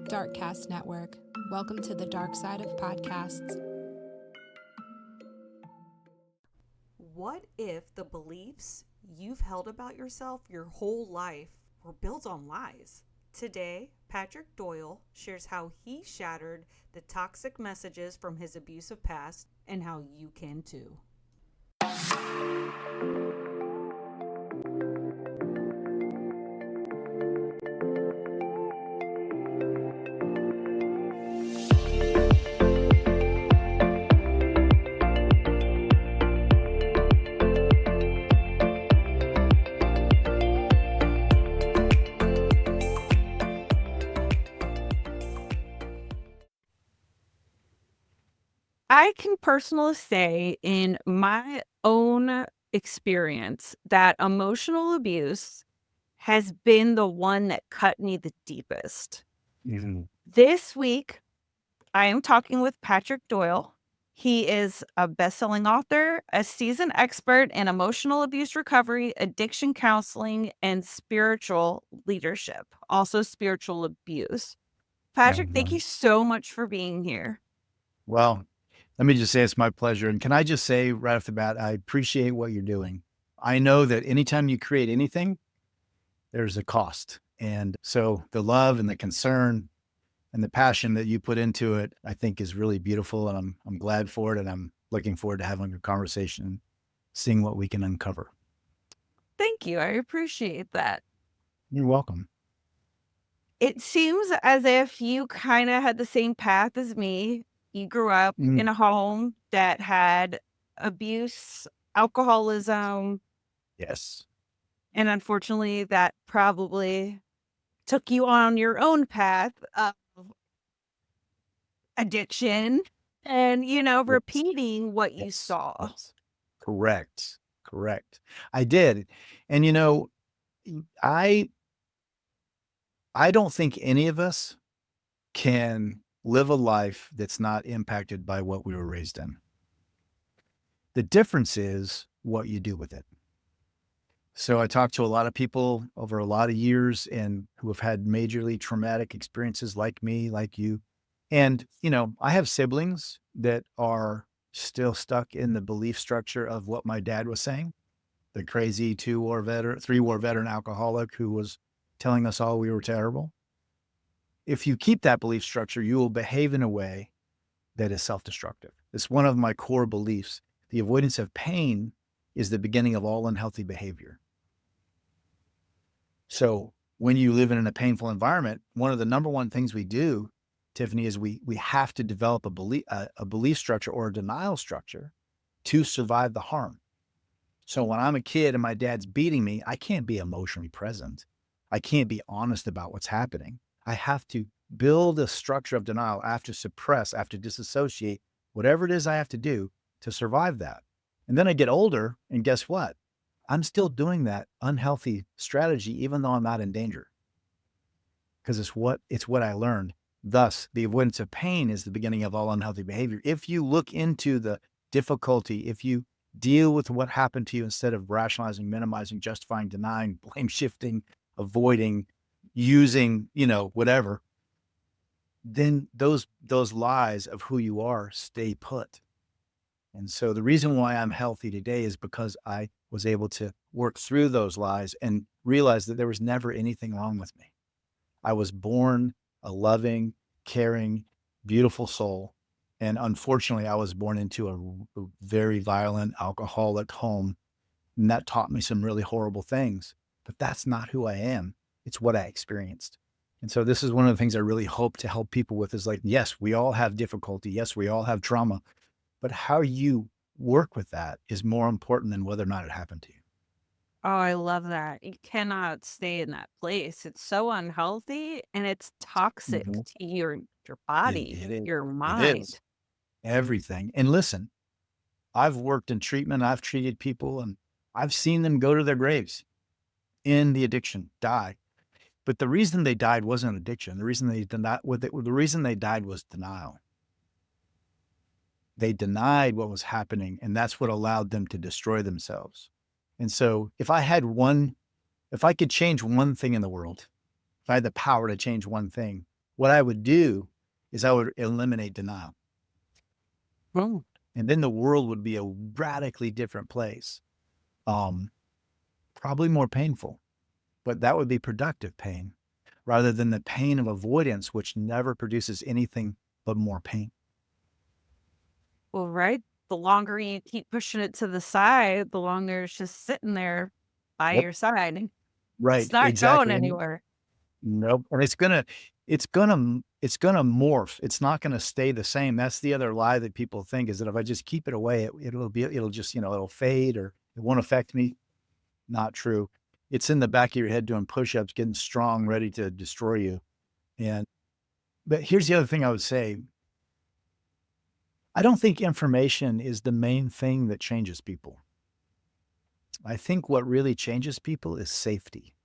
Darkcast Network. Welcome to the dark side of podcasts. What if the beliefs you've held about yourself your whole life were built on lies? Today, Patrick Doyle shares how he shattered the toxic messages from his abusive past and how you can too. I can personally say in my own experience that emotional abuse has been the one that cut me the deepest. This week, I am talking with Patrick Doyle. He is a best-selling author, a seasoned expert in emotional abuse recovery, addiction counseling, and spiritual leadership, also spiritual abuse. Patrick, thank you so much for being here. Well, let me just say it's my pleasure. And can I just say right off the bat, I appreciate what you're doing. I know that anytime you create anything, there's a cost. And so the love and the concern and the passion that you put into it, I think is really beautiful. And I'm glad for it. And I'm looking forward to having a conversation and seeing what we can uncover. Thank you. I appreciate that. You're welcome. It seems as if you kind of had the same path as me. You grew up in a home that had abuse, alcoholism, Yes. and unfortunately, that probably took you on your own path of addiction and, repeating what you saw. Yes. Correct. I did. And I don't think any of us can live a life that's not impacted by what we were raised in. The difference is what you do with it. So I talked to a lot of people over a lot of years and who have had majorly traumatic experiences like me, like you. And, I have siblings that are still stuck in the belief structure of what my dad was saying, the crazy 3-war veteran alcoholic who was telling us all we were terrible. If you keep that belief structure, you will behave in a way that is self-destructive. It's one of my core beliefs. The avoidance of pain is the beginning of all unhealthy behavior. So when you live in a painful environment, one of the number one things we do, Tiffany, is we have to develop a belief structure or a denial structure to survive the harm. So when I'm a kid and my dad's beating me, I can't be emotionally present. I can't be honest about what's happening. I have to build a structure of denial. I have to suppress, I have to disassociate, whatever it is I have to do to survive that. And then I get older, and guess what? I'm still doing that unhealthy strategy, even though I'm not in danger. Because it's what I learned. Thus, the avoidance of pain is the beginning of all unhealthy behavior. If you look into the difficulty, if you deal with what happened to you instead of rationalizing, minimizing, justifying, denying, blame shifting, avoiding, using, whatever, then those lies of who you are stay put. And so the reason why I'm healthy today is because I was able to work through those lies and realize that there was never anything wrong with me. I was born a loving, caring, beautiful soul. And unfortunately, I was born into a very violent alcoholic home. And that taught me some really horrible things. But that's not who I am. It's what I experienced. And so this is one of the things I really hope to help people with is like, yes, we all have difficulty. Yes, we all have trauma. But how you work with that is more important than whether or not it happened to you. Oh, I love that. You cannot stay in that place. It's so unhealthy and it's toxic Mhm. to your body, It is. your It is. mind. Everything. And listen, I've worked in treatment, I've treated people, and I've seen them go to their graves in the addiction, die. But the reason they died wasn't addiction. The reason the reason they died was denial. They denied what was happening, and that's what allowed them to destroy themselves. And so if I could change one thing in the world, if I had the power to change one thing, what I would do is I would eliminate denial. Oh, And then the world would be a radically different place. Probably more painful, but that would be productive pain rather than the pain of avoidance, which never produces anything but more pain. well, right. The longer you keep pushing it to the side, the longer it's just sitting there by Yep. your side. Right. It's not going Exactly. And anywhere. nope. And it's gonna morph. It's not gonna stay the same. That's the other lie that people think, is that if I just keep it away, it'll just, it'll fade or it won't affect me. Not true. It's in the back of your head doing push-ups, getting strong, ready to destroy you. But here's the other thing I would say. I don't think information is the main thing that changes people. I think what really changes people is safety.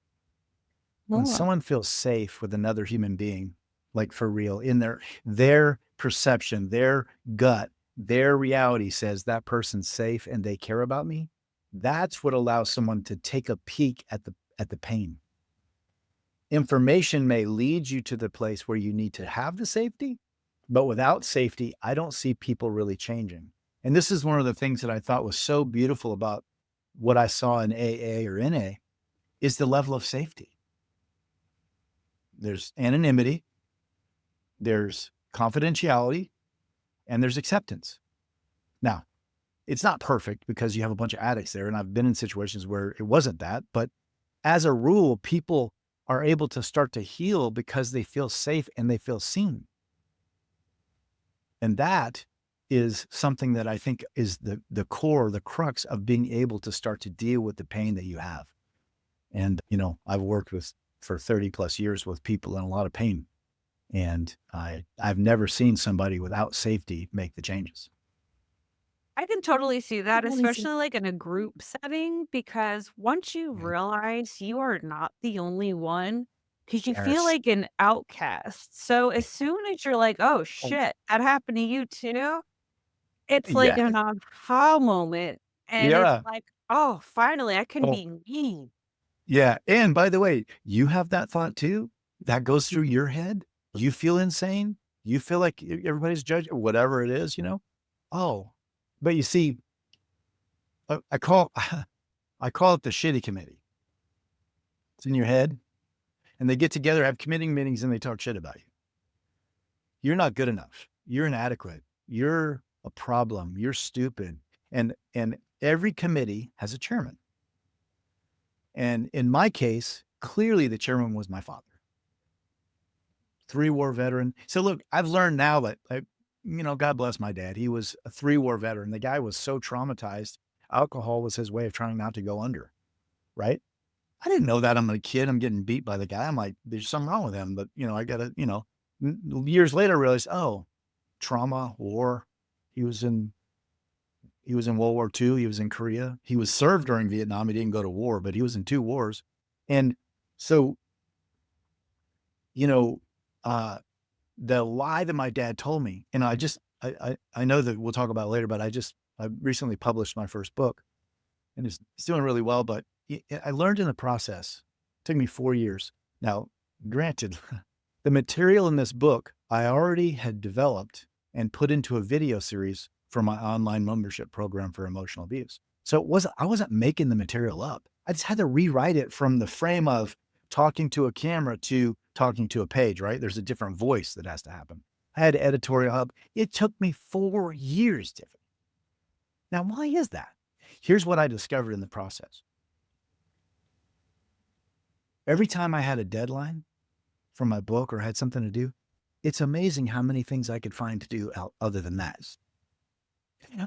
When Oh, someone feels safe with another human being, like for real, in their perception, their gut, their reality says that person's safe and they care about me, that's what allows someone to take a peek at the pain. Information may lead you to the place where you need to have the safety, but without safety, I don't see people really changing. And this is one of the things that I thought was so beautiful about what I saw in AA or NA is the level of safety. There's anonymity, there's confidentiality, and there's acceptance. Now, it's not perfect because you have a bunch of addicts there, and I've been in situations where it wasn't that, but as a rule, people are able to start to heal because they feel safe and they feel seen. And that is something that I think is the core, the crux of being able to start to deal with the pain that you have. And, I've worked for 30 plus years with people in a lot of pain. And I've never seen somebody without safety make the changes. I can totally see that, Totally see. especially like in a group setting, because once you Yeah. realize you are not the only one, because you feel Yes. like an outcast. So as soon as you're like, oh Oh, shit, that happened to you too, it's like yeah. an aha moment. And it's Yeah. like, oh, finally, I can Oh, be me. yeah. And by the way, you have that thought too? That goes through your head? You feel insane? You feel like everybody's judging, whatever it is, Oh, but you see, I call I call it the shitty committee. It's in your head, and they get together, have committee meetings, and they talk shit about you. You're not good enough. You're inadequate. You're a problem. You're stupid. And every committee has a chairman. And in my case, clearly the chairman was my father, 3-war veteran. So look, I've learned now that, God bless my dad. He was a 3-war veteran. The guy was so traumatized. Alcohol was his way of trying not to go under, right? I didn't know that. I'm a kid. I'm getting beat by the guy. I'm like, there's something wrong with him. But, I got to, years later, I realized, oh, trauma, war. He was in World War II. He was in Korea. He was served during Vietnam. He didn't go to war, but he was in 2 wars. And so, you know, uh, the lie that my dad told me, and I know that we'll talk about it later, but I recently published my first book and it's doing really well, but I learned in the process. It took me 4 years. Now, granted, the material in this book I already had developed and put into a video series for my online membership program for emotional abuse. So I wasn't making the material up. I just had to rewrite it from the frame of talking to a camera to talking to a page, right? There's a different voice that has to happen. I had to editorial up. It took me 4 years, Tiffany. Now, why is that? Here's what I discovered in the process. Every time I had a deadline for my book or had something to do, it's amazing how many things I could find to do other than that.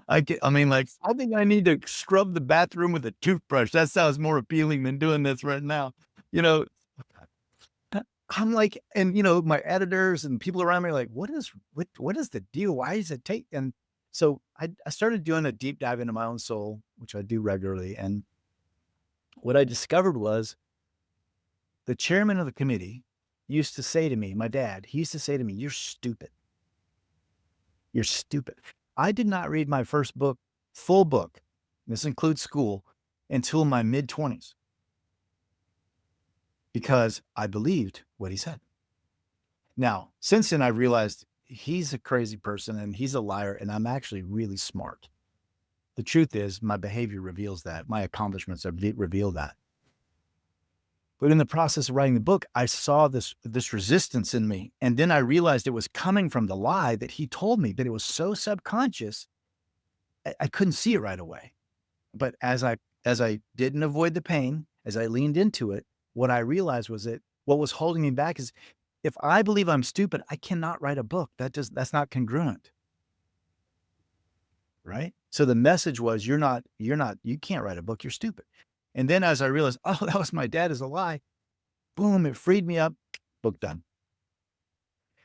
I think I need to scrub the bathroom with a toothbrush. That sounds more appealing than doing this right now. You know, I'm like, and my editors and people around me are like, what is the deal? Why does it take? And so I started doing a deep dive into my own soul, which I do regularly. And what I discovered was the chairman of the committee used to say to me, my dad, he used to say to me, you're stupid. You're stupid. I did not read my first book, full book, this includes school, until my mid-20s because I believed what he said. Now, since then, I've realized he's a crazy person and he's a liar, and I'm actually really smart. The truth is, my behavior reveals that. My accomplishments have revealed that. But in the process of writing the book, I saw this resistance in me. And then I realized it was coming from the lie that he told me, but it was so subconscious, I couldn't see it right away. But as I didn't avoid the pain, as I leaned into it, what I realized was that what was holding me back is if I believe I'm stupid, I cannot write a book. That's not congruent. Right? So the message was you can't write a book, you're stupid. And then as I realized, oh, that was my dad is a lie, boom, it freed me up, book done.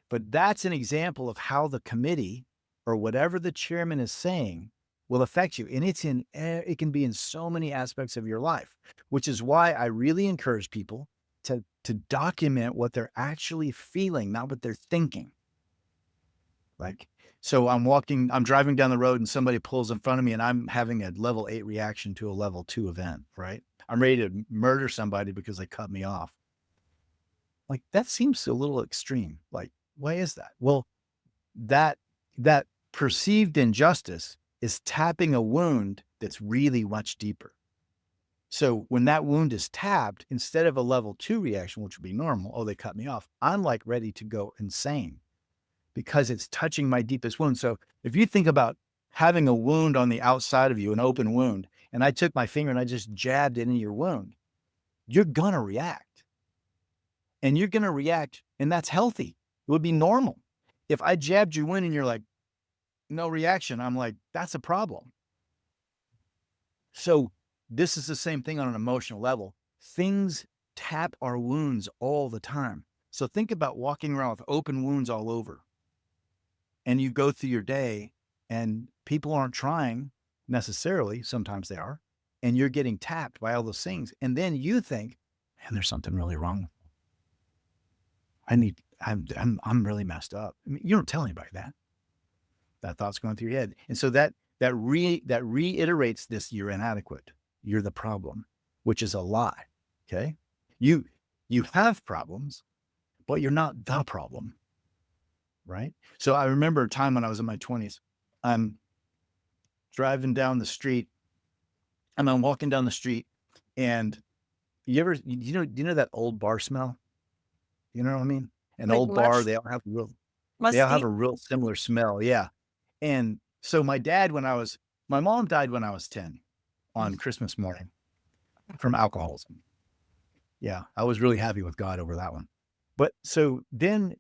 But that's an example of how the committee or whatever the chairman is saying will affect you. And it can be in so many aspects of your life, which is why I really encourage people to document what they're actually feeling, not what they're thinking. Like, so I'm driving down the road and somebody pulls in front of me and I'm having a level 8 reaction to a level 2 event, right? I'm ready to murder somebody because they cut me off. Like, that seems a little extreme. Like, why is that? Well, that perceived injustice is tapping a wound that's really much deeper. So when that wound is tapped, instead of a level 2 reaction, which would be normal, oh, they cut me off, I'm like ready to go insane because it's touching my deepest wound. So if you think about having a wound on the outside of you, an open wound, and I took my finger and I just jabbed it into your wound, you're going to react. And you're going to react, and that's healthy. It would be normal. If I jabbed your wound and you're like, no reaction, I'm like, that's a problem. So this is the same thing on an emotional level. Things tap our wounds all the time. So think about walking around with open wounds all over. And you go through your day and people aren't trying necessarily. Sometimes they are. And you're getting tapped by all those things. And then you think, man, there's something really wrong. I'm really messed up. I mean, you don't tell anybody that. That thought's going through your head. And so that reiterates this, you're inadequate. You're the problem, which is a lie. Okay. You have problems, but you're not the problem. Right. So I remember a time when I was in my 20s, I'm driving down the street and I'm walking down the street and you know that old bar smell? You know what I mean? An Like old bar, mush, they all have musty. a real similar smell. Yeah. And so my mom died when I was 10 on Christmas morning from alcoholism. Yeah. I was really happy with God over that one. But so then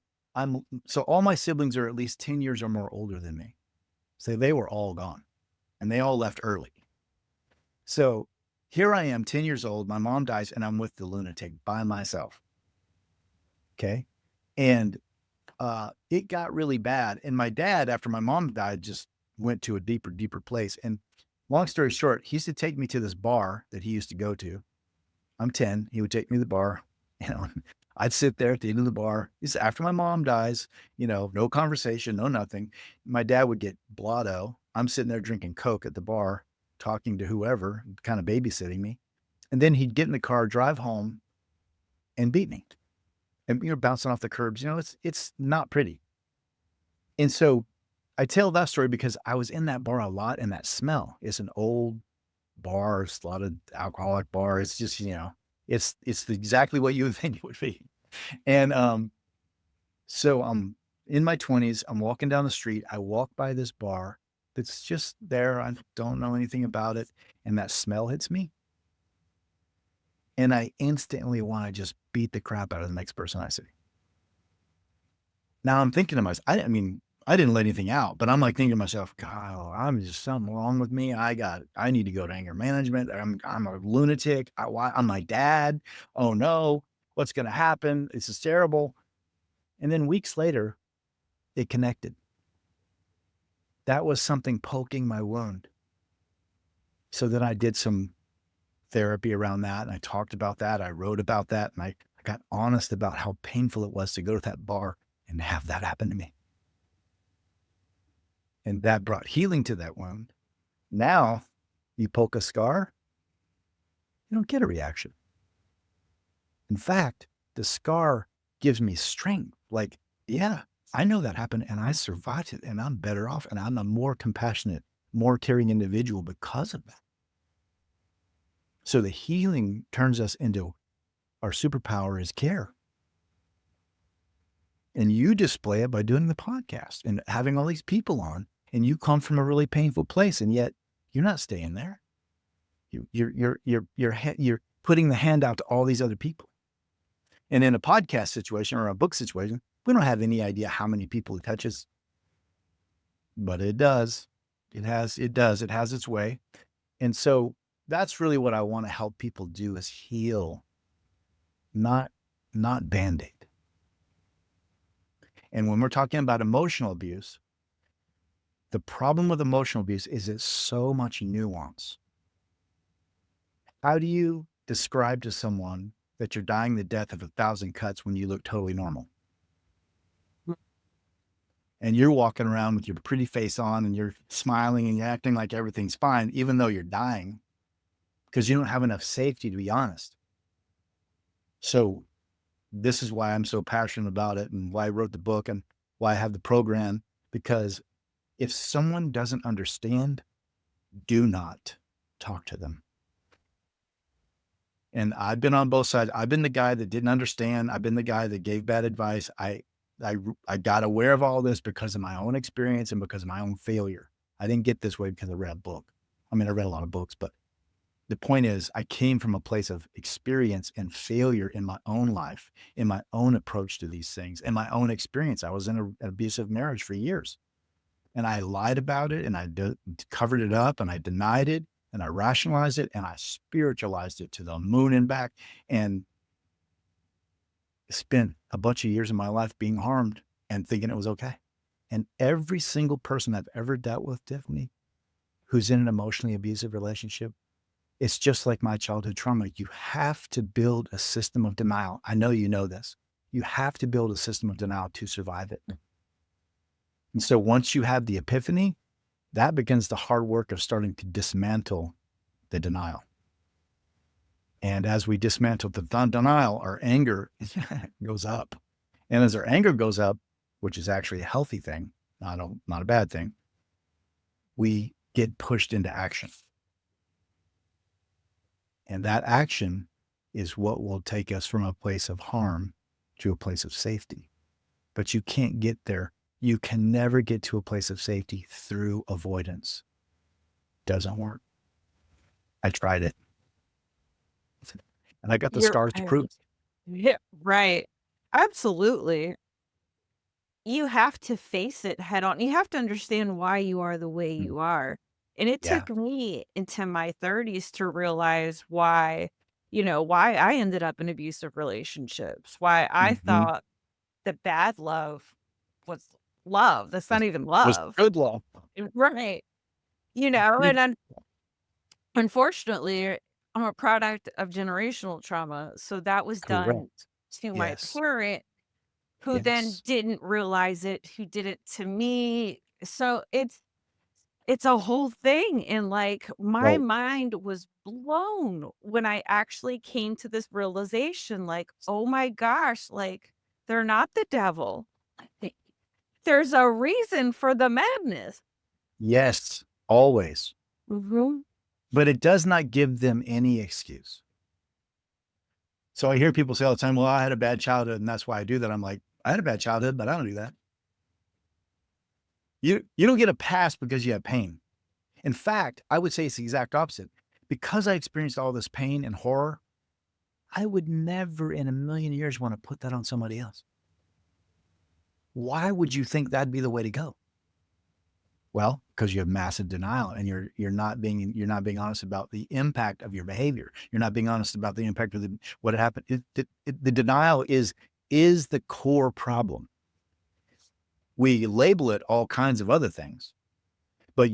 so all my siblings are at least 10 years or more older than me. So they were all gone and they all left early. So here I am, 10 years old. My mom dies and I'm with the lunatic by myself. Okay. And it got really bad. And my dad, after my mom died, just went to a deeper place. And long story short, he used to take me to this bar that he used to go to. I'm 10. He would take me to the bar. I'd sit there at the end of the bar. This is after my mom dies, no conversation, no nothing. My dad would get blotto. I'm sitting there drinking Coke at the bar, talking to whoever, kind of babysitting me. And then he'd get in the car, drive home, and beat me. And bouncing off the curbs. It's not pretty. And so I tell that story because I was in that bar a lot, and that smell. It's an old bar, it's a lot of alcoholic bar. It's just, it's exactly what you would think it would be. And so I'm in my 20s. I'm walking down the street. I walk by this bar that's just there. I don't know anything about it. And that smell hits me. And I instantly want to just beat the crap out of the next person I see. Now I'm thinking to myself, I didn't let anything out, but I'm like thinking to myself, God, I'm just something wrong with me. I need to go to anger management. I'm a lunatic. I'm my dad. Oh no, what's going to happen? This is terrible. And then weeks later, it connected. That was something poking my wound. So then I did some therapy around that. And I talked about that. I wrote about that. And I got honest about how painful it was to go to that bar and have that happen to me. And that brought healing to that wound. Now you poke a scar, you don't get a reaction. In fact, the scar gives me strength. Like Yeah, I know that happened and I survived it and I'm better off and I'm a more compassionate, more caring individual because of that. So the healing turns us into our superpower is care. And you display it by doing the podcast and having all these people on, and you come from a really painful place, and yet you're not staying there. You're putting the hand out to all these other people. And in a podcast situation or a book situation, we don't have any idea how many people it touches, but it does. It has its way. And so that's really what I want to help people do is heal, not Band-Aid. And when we're talking about emotional abuse, the problem with emotional abuse is it's so much nuance. How do you describe to someone that you're dying the death of 1,000 cuts when you look totally normal? And you're walking around with your pretty face on and you're smiling and you're acting like everything's fine, even though you're dying, because you don't have enough safety to be honest. So this is why I'm so passionate about it and why I wrote the book and why I have the program, because if someone doesn't understand, do not talk to them. And I've been on both sides. I've been the guy that didn't understand. I've been the guy that gave bad advice. I got aware of all this because of my own experience and because of my own failure. I didn't get this way because I read a book. I mean, I read a lot of books, but the point is I came from a place of experience and failure in my own life, in my own approach to these things, in my own experience. I was in an abusive marriage for years and I lied about it and I covered it up and I denied it and I rationalized it and I spiritualized it to the moon and back and spent a bunch of years of my life being harmed and thinking it was okay. And every single person I've ever dealt with, Tiffany, who's in an emotionally abusive relationship, it's just like my childhood trauma. You have to build a system of denial. I know you know this. You have to build a system of denial to survive it. And so once you have the epiphany, that begins the hard work of starting to dismantle the denial. And as we dismantle the denial, our anger goes up. And as our anger goes up, which is actually a healthy thing, not a bad thing, we get pushed into action. And that action is what will take us from a place of harm to a place of safety. But you can't get there. You can never get to a place of safety through avoidance. Doesn't work. I tried it. And I got the scars to prove it. Yeah, right. Absolutely. You have to face it head on. You have to understand why you are the way you are. And it Yeah. took me into my 30s to realize why I ended up in abusive relationships, why I thought that bad love was love. That's not even Was love. good love. Right. And unfortunately, I'm a product of generational trauma. So that was done Correct. to my Yes. parent, who then Yes. didn't realize it, who did it to me. So it's a whole thing. And like my Right. mind was blown when I actually came to this realization, like, oh my gosh, like they're not the devil. There's a reason for the madness. Yes. Always. Mhm. But it does not give them any excuse. So I hear people say all the time, well, I had a bad childhood and that's why I do that. I'm like, I had a bad childhood, but I don't do that. You don't get a pass because you have pain. In fact, I would say it's the exact opposite. Because I experienced all this pain and horror, I would never in a million years want to put that on somebody else. Why would you think that'd be the way to go? Well, because you have massive denial and you're not being honest about the impact of your behavior. You're not being honest about the impact of what happened. The denial is the core problem. We label it all kinds of other things, but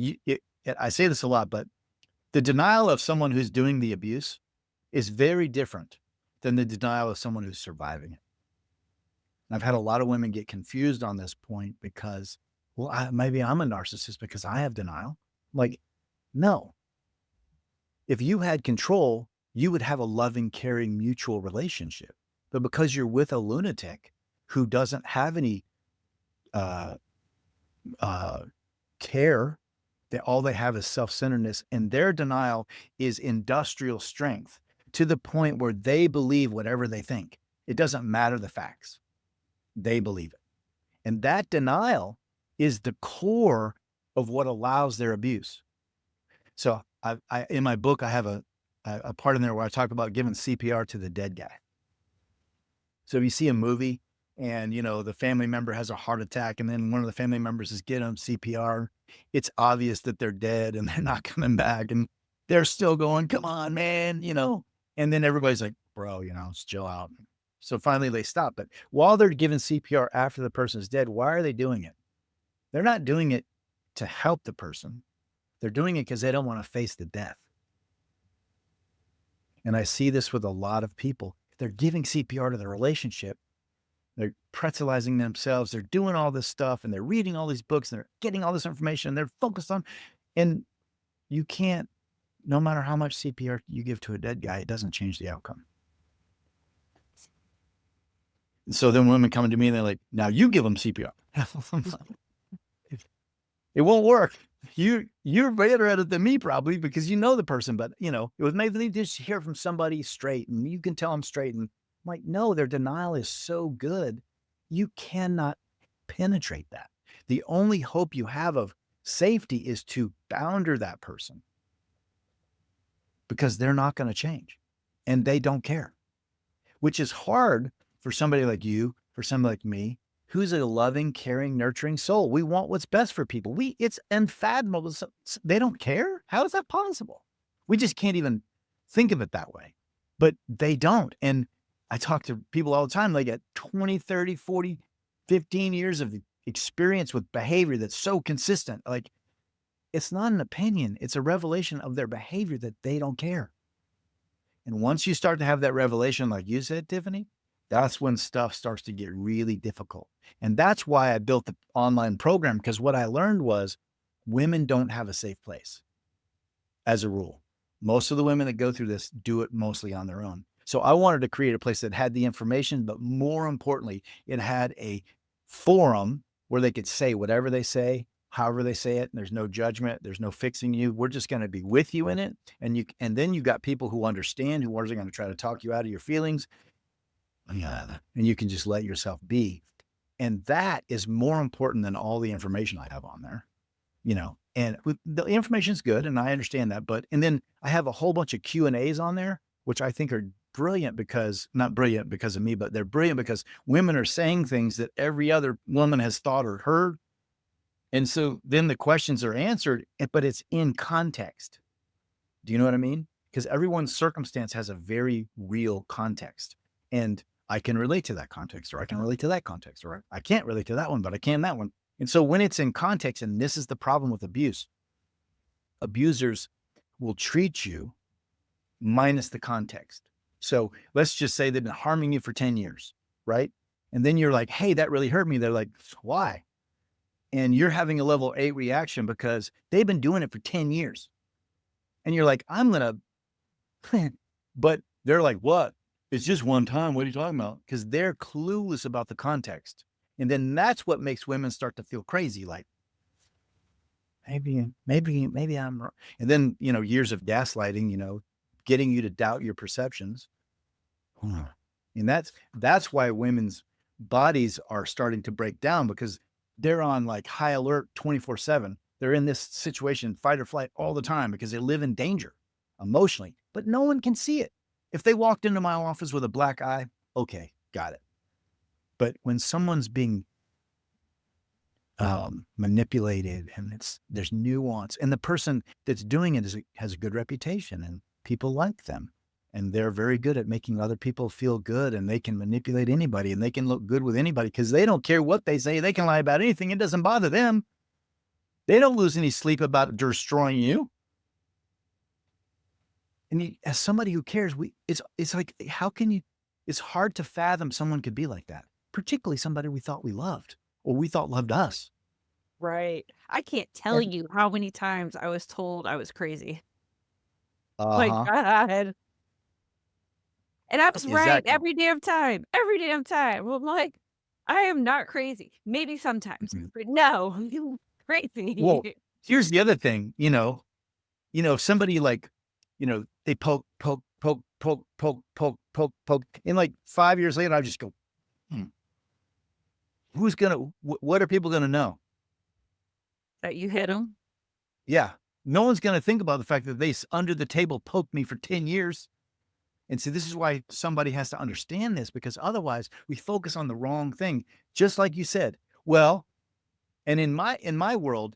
I say this a lot, but the denial of someone who's doing the abuse is very different than the denial of someone who's surviving it. And I've had a lot of women get confused on this point because, well, maybe I'm a narcissist because I have denial. Like, no. If you had control, you would have a loving, caring, mutual relationship. But because you're with a lunatic who doesn't have any uh, uh, care. All they have is self-centeredness, and their denial is industrial strength to the point where they believe whatever they think. It doesn't matter the facts. They believe it. And that denial is the core of what allows their abuse. So in my book, I have a part in there where I talk about giving CPR to the dead guy. So if you see a movie and, the family member has a heart attack and then one of the family members is getting them CPR, it's obvious that they're dead and they're not coming back. And they're still going, come on, man, and then everybody's like, bro, just chill out. So finally they stop. But while they're giving CPR after the person's dead, why are they doing it? They're not doing it to help the person. They're doing it because they don't want to face the death. And I see this with a lot of people. They're giving CPR to their relationship. They're pretzelizing themselves. They're doing all this stuff and they're reading all these books and they're getting all this information and they're focused on, and you can't, no matter how much CPR you give to a dead guy, it doesn't change the outcome. So then women come to me and they're like, now you give them CPR. It won't work. You're better at it than me probably because you know the person, but it was maybe they just hear from somebody straight and you can tell them straight. And I'm like, no, their denial is so good. You cannot penetrate that. The only hope you have of safety is to bounder that person because they're not going to change and they don't care, which is hard for somebody like you, for somebody like me, who's a loving, caring, nurturing soul. We want what's best for people. It's unfathomable. They don't care. How is that possible? We just can't even think of it that way, but they don't. And I talk to people all the time. They get 20, 30, 40, 15 years of experience with behavior that's so consistent. Like, it's not an opinion. It's a revelation of their behavior that they don't care. And once you start to have that revelation, like you said, Tiffany, that's when stuff starts to get really difficult. And that's why I built the online program, because what I learned was women don't have a safe place as a rule. Most of the women that go through this do it mostly on their own. So I wanted to create a place that had the information, but more importantly, it had a forum where they could say whatever they say, however they say it. And there's no judgment. There's no fixing you. We're just going to be with you in it. And then you got people who understand, who aren't going to try to talk you out of your feelings. And you can just let yourself be. And that is more important than all the information I have on there, and the information is good. And I understand that, and then I have a whole bunch of Q&As on there, which I think are brilliant not brilliant because of me, but they're brilliant because women are saying things that every other woman has thought or heard. And so then the questions are answered, but it's in context. Do you know what I mean? Because everyone's circumstance has a very real context. And I can relate to that context, or I can relate to that context, or I can't relate to that one, but I can that one. And so when it's in context, and this is the problem with abuse, abusers will treat you minus the context. So let's just say they've been harming you for 10 years, right? And then you're like, hey, that really hurt me. They're like, why? And you're having a level 8 reaction because they've been doing it for 10 years. And you're like, I'm going to, but they're like, what? It's just one time. What are you talking about? Because they're clueless about the context. And then that's what makes women start to feel crazy. Like, maybe I'm wrong. And then, years of gaslighting, getting you to doubt your perceptions. And that's why women's bodies are starting to break down, because they're on like high alert 24/7. They're in this situation, fight or flight, all the time because they live in danger emotionally, but no one can see it. If they walked into my office with a black eye, okay, got it. But when someone's being manipulated and there's nuance, and the person that's doing it has a good reputation and people like them, and they're very good at making other people feel good, and they can manipulate anybody and they can look good with anybody because they don't care what they say. They can lie about anything. It doesn't bother them. They don't lose any sleep about destroying you. And as somebody who cares, it's like, how can you, it's hard to fathom someone could be like that, particularly somebody we thought we loved or we thought loved us. Right. I can't tell And, you how many times I was told I was crazy. My uh-huh. God. And I was right Exactly. every damn time. Every damn time. I'm like, I am not crazy. Maybe sometimes, Mhm. but no, you crazy. Well, here's the other thing, if somebody like, they poke, and like 5 years later, I just go, "Hmm, what are people gonna know?" That you hit them. Yeah. No one's gonna think about the fact that under the table poked me for 10 years. And so this is why somebody has to understand this, because otherwise we focus on the wrong thing. Just like you said. Well, and in my world,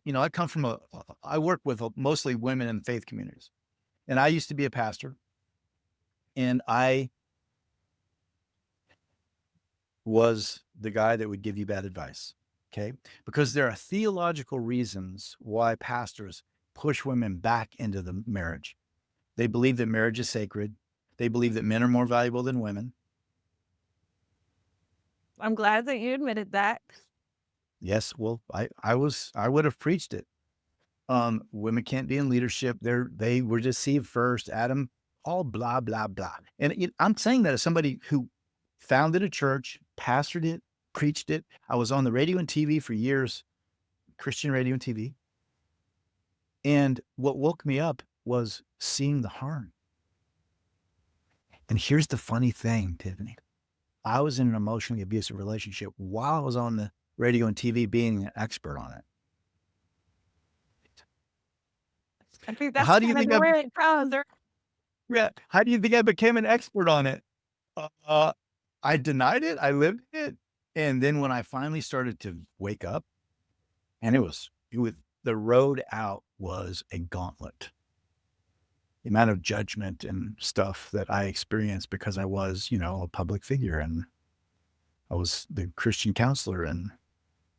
I work with mostly women in faith communities. And I used to be a pastor, and I was the guy that would give you bad advice. Okay? Because there are theological reasons why pastors push women back into the marriage. They believe that marriage is sacred. They believe that men are more valuable than women. I'm glad that you admitted that. Yes, well, I would have preached it. Women can't be in leadership. They were deceived first. Adam, all blah blah blah. And I'm saying that as somebody who founded a church, pastored it, preached it. I was on the radio and TV for years, Christian radio and TV. And what woke me up was seeing the harm. And here's the funny thing, Tiffany. I was in an emotionally abusive relationship while I was on the radio and TV being an expert on it. I think Well, that's kind of the way it goes. how do you think I became an expert on it? Uh, I denied it. I lived it. And then when I finally started to wake up, and the road out was a gauntlet. The amount of judgment and stuff that I experienced because I was, a public figure, and I was the Christian counselor and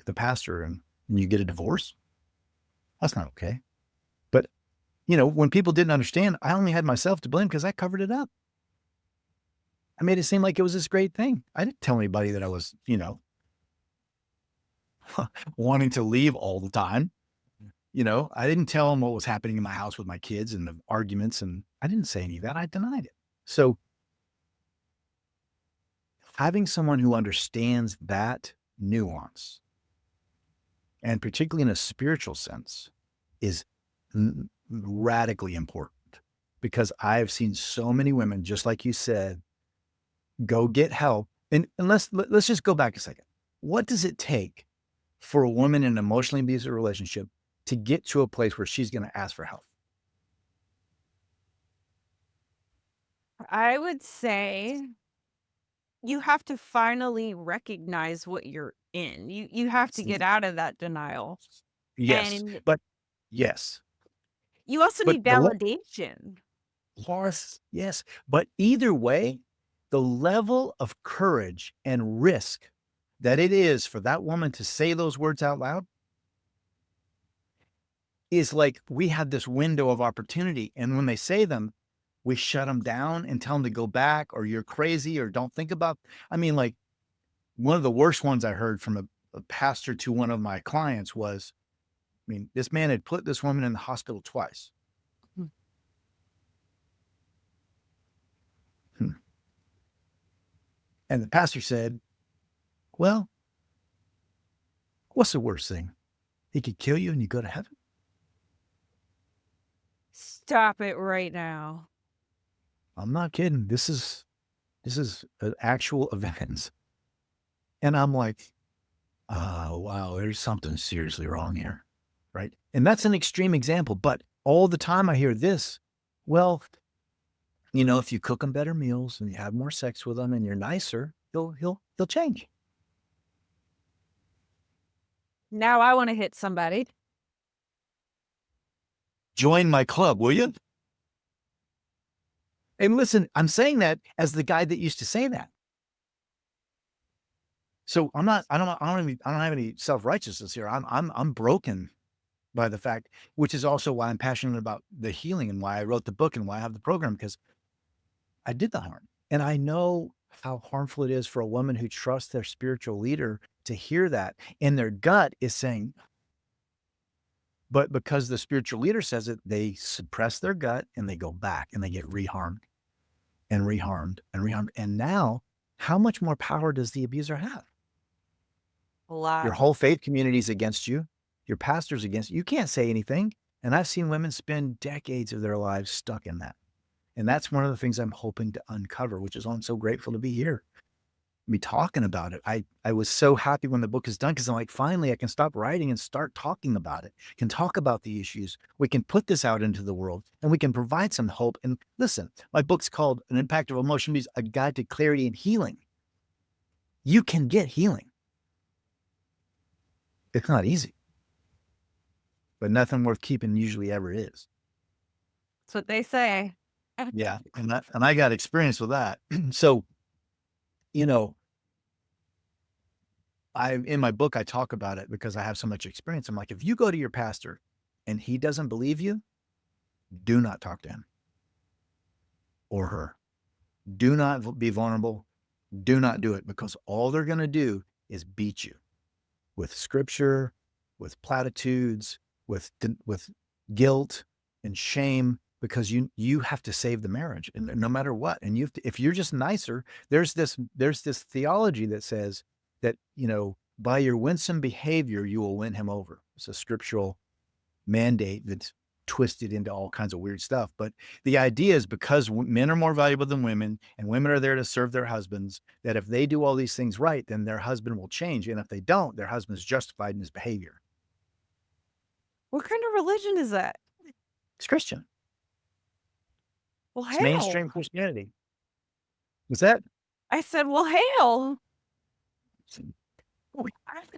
the pastor, and you get a divorce. That's not okay. But, when people didn't understand, I only had myself to blame because I covered it up. I made it seem like it was this great thing. I didn't tell anybody that I was, wanting to leave all the time. I didn't tell them what was happening in my house with my kids and the arguments, and I didn't say any of that. I denied it. So having someone who understands that nuance, and particularly in a spiritual sense, is radically important, because I've seen so many women, just like you said, go get help. And let's just go back a second. What does it take for a woman in an emotionally abusive relationship to get to a place where she's going to ask for help? I would say you have to finally recognize what you're in. You have to get out of that denial. Yes, And but yes, you also but need validation. yes, but either way, the level of courage and risk that it is for that woman to say those words out loud is like, we have this window of opportunity. And when they say them, we shut them down and tell them to go back, or you're crazy, or don't think about. I mean, like, one of the worst ones I heard from a pastor to one of my clients was, this man had put this woman in the hospital twice. Hmm. And the pastor said, well, what's the worst thing? He could kill you and you go to heaven? Stop it right now. I'm not kidding. This is an actual events. And I'm like, oh, wow, there's something seriously wrong here. Right. And that's an extreme example, but all the time I hear this. Well, if you cook them better meals and you have more sex with them and you're nicer, he'll change. Now I want to hit somebody. Join my club, will you? And listen, I'm saying that as the guy that used to say that. So I don't have any self-righteousness here. I'm broken by the fact, which is also why I'm passionate about the healing and why I wrote the book and why I have the program, because I did the harm. And I know how harmful it is for a woman who trusts their spiritual leader to hear that. And their gut is saying, but because the spiritual leader says it, they suppress their gut and they go back and they get reharmed and reharmed and reharmed. And now, how much more power does the abuser have? A lot. Your whole faith community is against you. Your pastor's against you. You can't say anything. And I've seen women spend decades of their lives stuck in that. And that's one of the things I'm hoping to uncover, which is why I'm so grateful to be here, be talking about it. I was so happy when the book is done because I'm like, finally, I can stop writing and start talking about it. Can talk about the issues. We can put this out into the world and we can provide some hope. And listen, my book's called An Impact of Emotion Abuse, A Guide to Clarity and Healing. You can get healing. It's not easy, but nothing worth keeping usually ever is. That's what they say. Yeah. And I got experience with that. So, you know, in my book, I talk about it because I have so much experience. I'm like, if you go to your pastor and he doesn't believe you, do not talk to him or her. Do not be vulnerable. Do not do it, because all they're going to do is beat you with scripture, with platitudes, with guilt and shame, because you have to save the marriage, and no matter what. And if you're just nicer, there's this theology that says that, by your winsome behavior, you will win him over. It's a scriptural mandate that's twisted into all kinds of weird stuff. But the idea is, because men are more valuable than women and women are there to serve their husbands, that if they do all these things right, then their husband will change. And if they don't, their husband's justified in his behavior. What kind of religion is that? It's Christian. Well, It's hail. mainstream Christianity. What's that? I said, well, hail.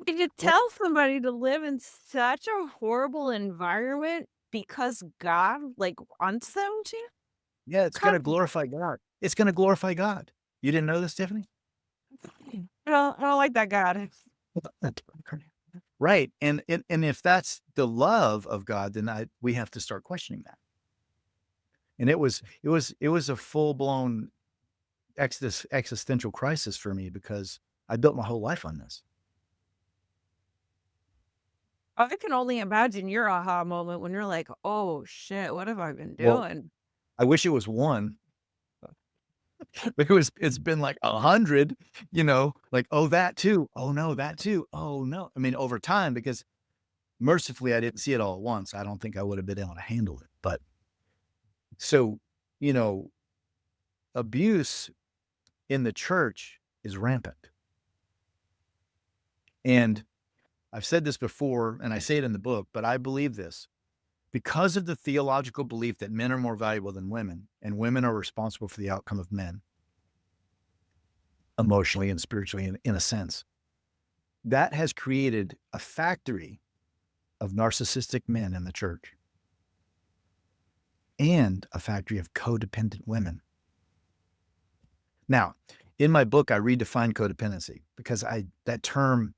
Did you tell somebody to live in such a horrible environment because God wants them to? Yeah, it's going to glorify God. It's going to glorify God. You didn't know this, Tiffany? I don't like that God. Right. And if that's the love of God, then we have to start questioning that. And it was a full-blown existential crisis for me, because I built my whole life on this. I can only imagine your aha moment when you're like, oh shit, what have I been doing? Well, I wish it was one, because it's been like 100, like, oh, that too. Oh no, that too. Oh no. I mean, over time, because mercifully I didn't see it all at once. I don't think I would have been able to handle it. But so, abuse in the church is rampant. And I've said this before, and I say it in the book, but I believe this. Because of the theological belief that men are more valuable than women, and women are responsible for the outcome of men, emotionally and spiritually, in a sense, that has created a factory of narcissistic men in the church, and a factory of codependent women. Now, in my book, I redefine codependency, because that term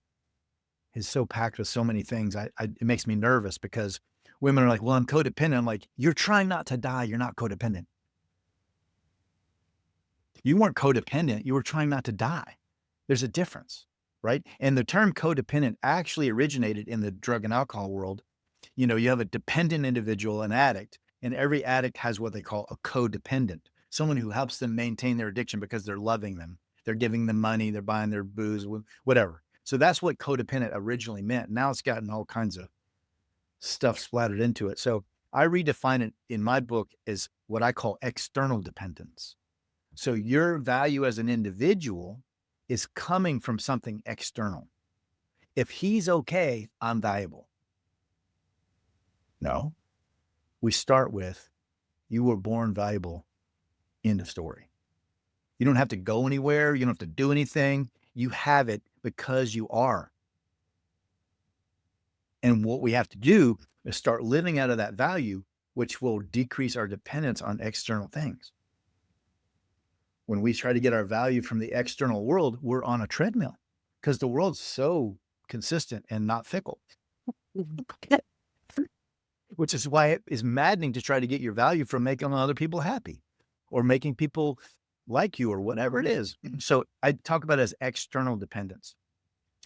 is so packed with so many things. It makes me nervous, because women are like, well, I'm codependent. I'm like, you're trying not to die. You're not codependent. You weren't codependent. You were trying not to die. There's a difference, right? And the term codependent actually originated in the drug and alcohol world. You have a dependent individual, an addict, and every addict has what they call a codependent, someone who helps them maintain their addiction because they're loving them. They're giving them money. They're buying their booze, whatever. So that's what codependent originally meant. Now it's gotten all kinds of stuff splattered into it. So I redefine it in my book as what I call external dependence. So your value as an individual is coming from something external. If he's okay, I'm valuable. No. We start with, you were born valuable, end of story. You don't have to go anywhere. You don't have to do anything. You have it because you are. And what we have to do is start living out of that value, which will decrease our dependence on external things. When we try to get our value from the external world, we're on a treadmill, because the world's so consistent and not fickle. Which is why it is maddening to try to get your value from making other people happy, or making people like you, or whatever it is. So I talk about it as external dependence.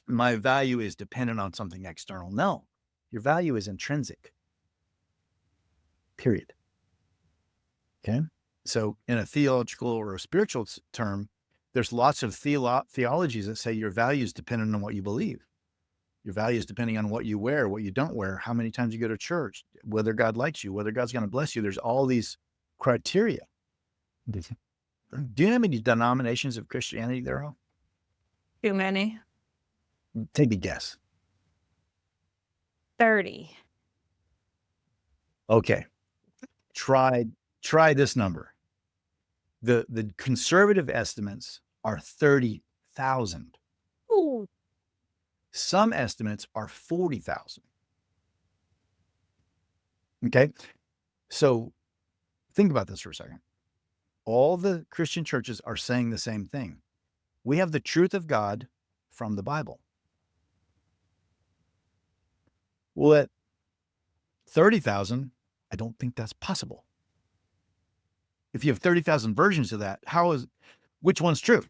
My value is dependent on something external. No, your value is intrinsic. Period. Okay. So in a theological or a spiritual term, there's lots of theologies that say your value is dependent on what you believe. Your value is depending on what you wear, what you don't wear, how many times you go to church, whether God likes you, whether God's going to bless you. There's all these criteria. Do you know how many denominations of Christianity there are? Too many. Take a guess. 30. Okay. Try this number. The conservative estimates are 30,000. Ooh. Some estimates are 40,000. Okay. So think about this for a second. All the Christian churches are saying the same thing. We have the truth of God from the Bible. Well, at 30,000, I don't think that's possible. If you have 30,000 versions of that, which one's true?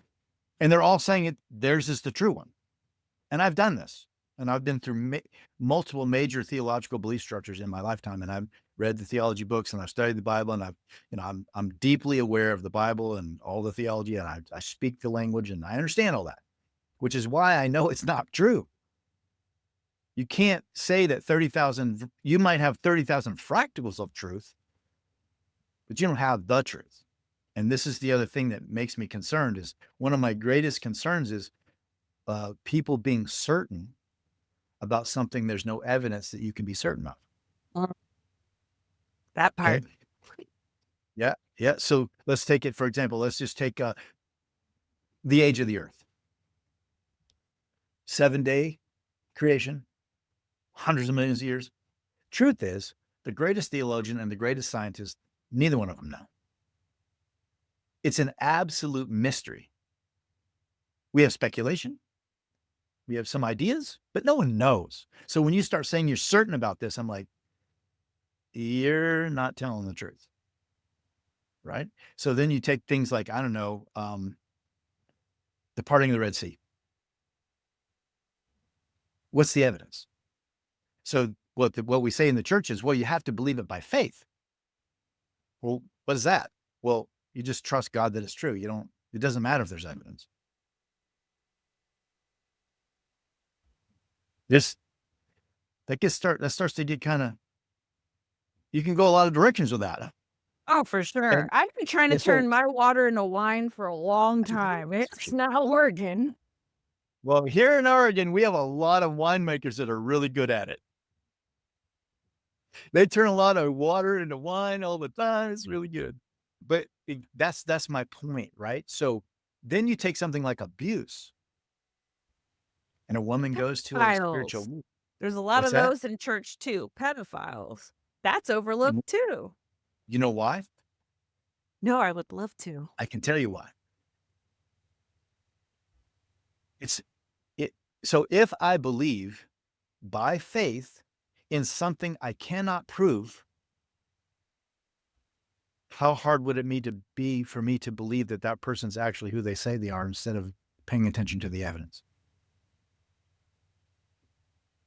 And they're all saying theirs is the true one. And I've done this. And I've been through multiple major theological belief structures in my lifetime. And I've read the theology books and I've studied the Bible, and I'm deeply aware of the Bible and all the theology, and I speak the language and I understand all that, which is why I know it's not true. You can't say that 30,000, you might have 30,000 fractals of truth, but you don't have the truth. And this is the other thing that makes me concerned. Is one of my greatest concerns is people being certain about something there's no evidence that you can be certain of. That part. Okay. Yeah. So let's take it, for example, let's just take the age of the earth. 7-day creation, hundreds of millions of years. Truth is, the greatest theologian and the greatest scientist, neither one of them know. It's an absolute mystery. We have speculation. We have some ideas, but no one knows. So when you start saying you're certain about this, I'm like, you're not telling the truth. Right? So then you take things like, I don't know, the parting of the Red Sea. What's the evidence? So what we say in the church is, well, you have to believe it by faith. Well, what is that? Well, you just trust God that it's true. It doesn't matter if there's evidence. That starts to get kind of, you can go a lot of directions with that. Oh, for sure. And I've been trying to this whole- turn my water into wine for a long time. It's not working. Well, here in Oregon, we have a lot of winemakers that are really good at it. They turn a lot of water into wine all the time. It's really good. But that's my point, right? So then you take something like abuse, and a woman goes to a spiritual. Pedophiles. There's a lot What's of that? those in church too. Pedophiles. That's overlooked too. You know why? No, I would love to. I can tell you why. So if I believe by faith in something I cannot prove, how hard would it be for me to believe that that person's actually who they say they are, instead of paying attention to the evidence?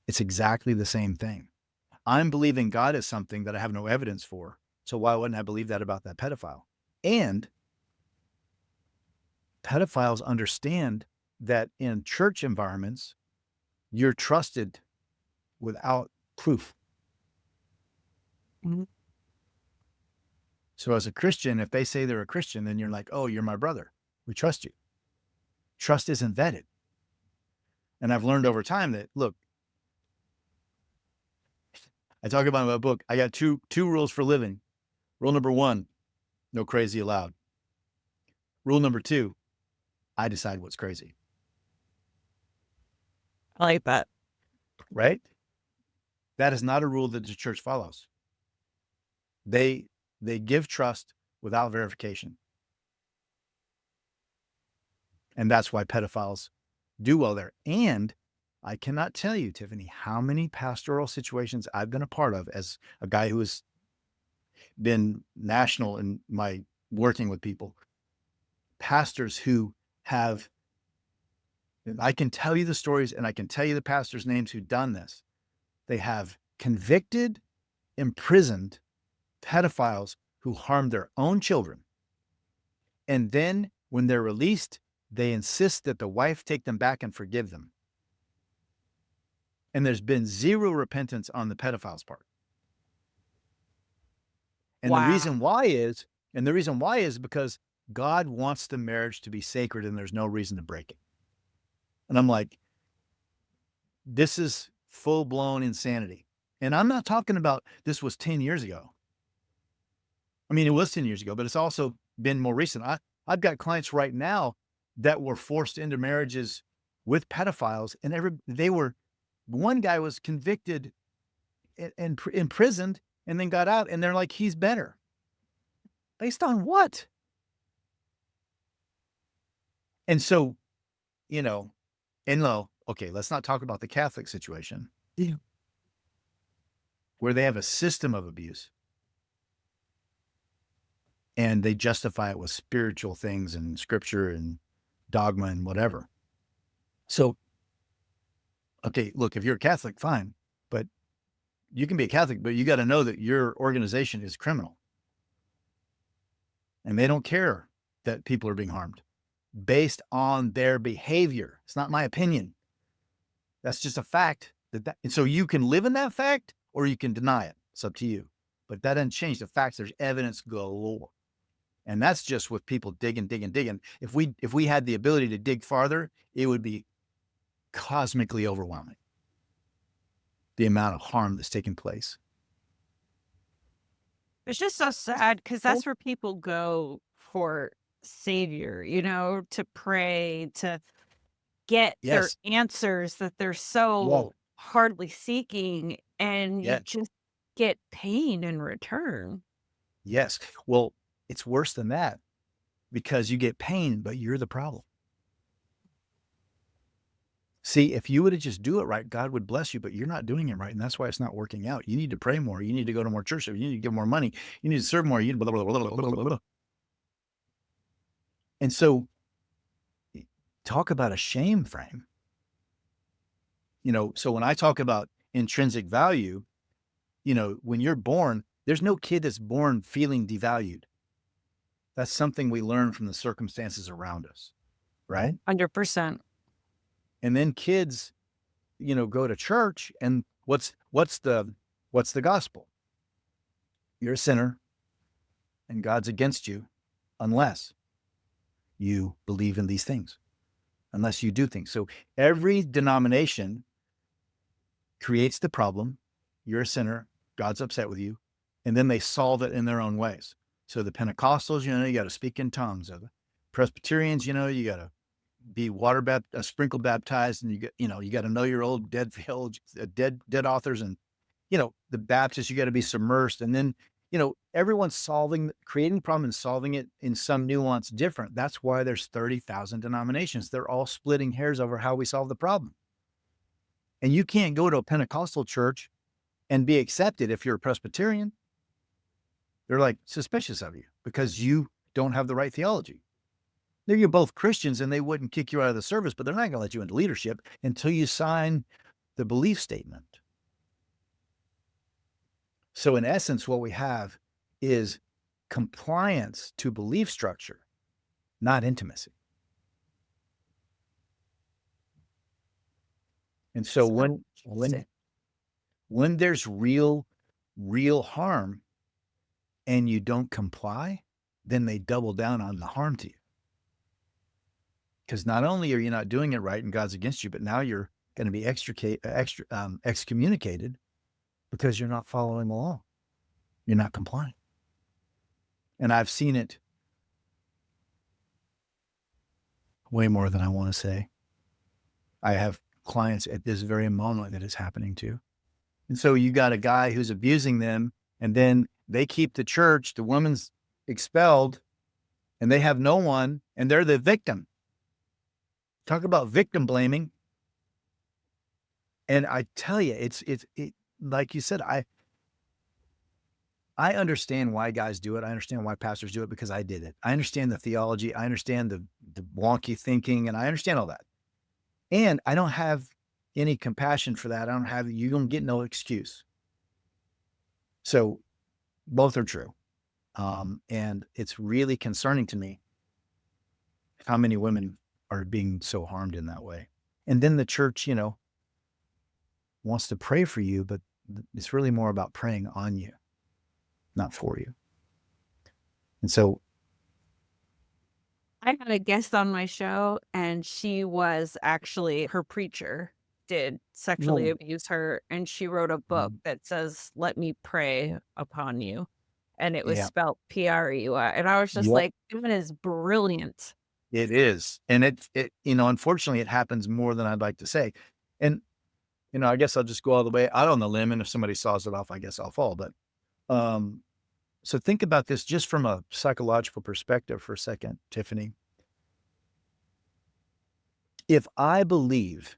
It's exactly the same thing. I'm believing God is something that I have no evidence for. So why wouldn't I believe that about that pedophile? And pedophiles understand that in church environments, you're trusted without proof. Mhm. So as a Christian, if they say they're a Christian, then you're like, oh, you're my brother. We trust you. Trust isn't vetted. And I've learned over time that, look, I talk about in my book, I got two rules for living. Rule number 1, no crazy allowed. Rule number 2, I decide what's crazy. I like that. Right? That is not a rule that the church follows. They give trust without verification. And that's why pedophiles do well there. And I cannot tell you, Tiffany, how many pastoral situations I've been a part of as a guy who has been national in my working with people. Pastors who have, I can tell you the stories and I can tell you the pastors' names who've done this. They have convicted, imprisoned pedophiles who harmed their own children. And then when they're released, they insist that the wife take them back and forgive them. And there's been zero repentance on the pedophile's part. And Wow. the reason why is because God wants the marriage to be sacred and there's no reason to break it. And I'm like, this is full-blown insanity. And I'm not talking about this was 10 years ago. I mean, it was 10 years ago, but it's also been more recent. I've got clients right now that were forced into marriages with pedophiles, and one guy was convicted and imprisoned and then got out, and they're like, he's better. Based on what? And so, okay, let's not talk about the Catholic situation. Yeah. Where they have a system of abuse. And they justify it with spiritual things and scripture and dogma and whatever. So, okay, look, if you're a Catholic, fine, but you can be a Catholic, but you got to know that your organization is criminal. And they don't care that people are being harmed based on their behavior. It's not my opinion. That's just a fact. And so you can live in that fact or you can deny it. It's up to you. But that doesn't change the facts. There's evidence galore. And that's just with people digging. If we had the ability to dig farther, it would be cosmically overwhelming. The amount of harm that's taking place. It's just so sad because that's where people go for savior, to pray, to get their Yes. answers that they're so hardly seeking, and you just get pain in return. Yes. Well, it's worse than that because you get pain, but you're the problem. See, if you would have just do it right, God would bless you, but you're not doing it right. And that's why it's not working out. You need to pray more. You need to go to more church. You need to give more money. You need to serve more. You need blah, blah, blah, blah, blah, blah. And so talk about a shame frame. So when I talk about intrinsic value, when you're born, there's no kid that's born feeling devalued. That's something we learn from the circumstances around us, right? 100%. And then kids, go to church, and what's the gospel? You're a sinner, and God's against you, unless you believe in these things, unless you do things. So every denomination creates the problem. You're a sinner. God's upset with you, and then they solve it in their own ways. So the Pentecostals, you got to speak in tongues. The Presbyterians, you got to be sprinkle baptized, and you got to know your old dead authors, and the Baptists, you got to be submersed, and then everyone's creating the problem and solving it in some nuance different. That's why there's 30,000 denominations. They're all splitting hairs over how we solve the problem. And you can't go to a Pentecostal church and be accepted if you're a Presbyterian. They're like suspicious of you because you don't have the right theology. You're both Christians, and they wouldn't kick you out of the service, but they're not going to let you into leadership until you sign the belief statement. So in essence, what we have is compliance to belief structure, not intimacy. And so when there's real harm and you don't comply, then they double down on the harm to you. Because not only are you not doing it right and God's against you, but now you're going to be excommunicated because you're not following the law. You're not complying. And I've seen it way more than I want to say. I have clients at this very moment that it's happening to. And so you got a guy who's abusing them, and then they keep the church, the woman's expelled, and they have no one, and they're the victim. Talk about victim blaming. And I tell you, it's like you said, I understand why guys do it. I understand why pastors do it because I did it. I understand the theology. I understand the wonky thinking, and I understand all that. And I don't have any compassion for that. You don't get no excuse. So both are true. And it's really concerning to me how many women are being so harmed in that way. And then the church, wants to pray for you, but it's really more about praying on you, not for you. And so, I had a guest on my show, and she was actually her preacher did sexually no, abuse her, and she wrote a book that says, "Let me pray upon you." And it was yeah, spelled Prey. And I was just yep, like, that is brilliant. it is. And it, unfortunately, it happens more than I'd like to say. And, I guess I'll just go all the way out on the limb. And if somebody saws it off, I guess I'll fall. But, so think about this just from a psychological perspective for a second, Tiffany. If I believe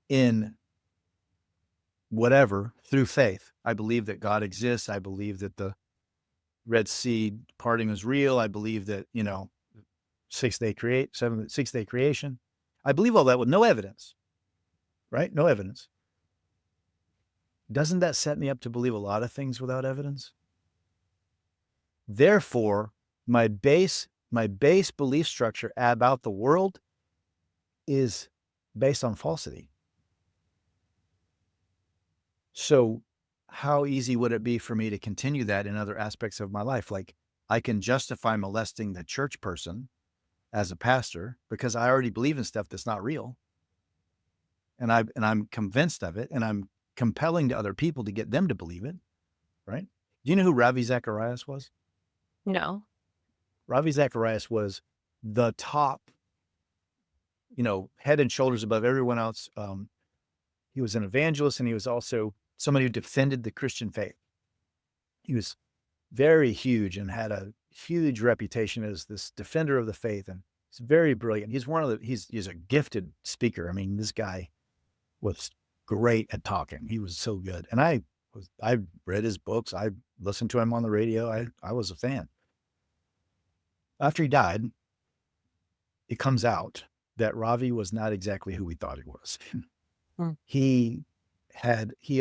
in whatever through faith, I believe that God exists. I believe that the Red Sea parting is real. I believe that, 6-day creation. I believe all that with no evidence, right? No evidence. Doesn't that set me up to believe a lot of things without evidence? Therefore, my base belief structure about the world is based on falsity. So how easy would it be for me to continue that in other aspects of my life? Like, I can justify molesting the church person as a pastor because I already believe in stuff that's not real. And I'm convinced of it, and I'm compelling to other people to get them to believe it, right? Do you know who Ravi Zacharias was? No. Ravi Zacharias was the top, head and shoulders above everyone else. He was an evangelist, and he was also somebody who defended the Christian faith. He was very huge and had a huge reputation as this defender of the faith, and he's very brilliant. He's a gifted speaker. I mean, this guy was great at talking. He was so good. And I read his books. I listened to him on the radio. I was a fan. After he died, it comes out that Ravi was not exactly who we thought he was. Hmm. He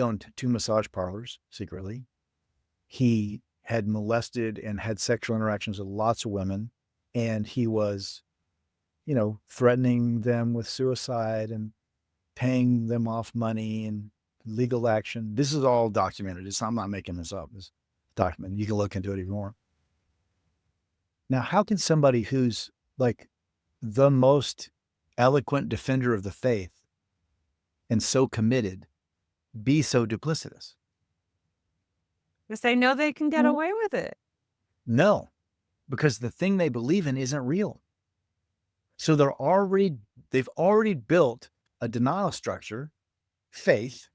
owned 2 massage parlors secretly. He had molested and had sexual interactions with lots of women. And he was, threatening them with suicide and paying them off money and legal action. This is all documented. I'm not making this up. It's documented. You can look into it if you want. Now, how can somebody who's like the most eloquent defender of the faith and so committed be so duplicitous? Because they know they can get away with it. No, because the thing they believe in isn't real. So they've already built a denial structure, faith,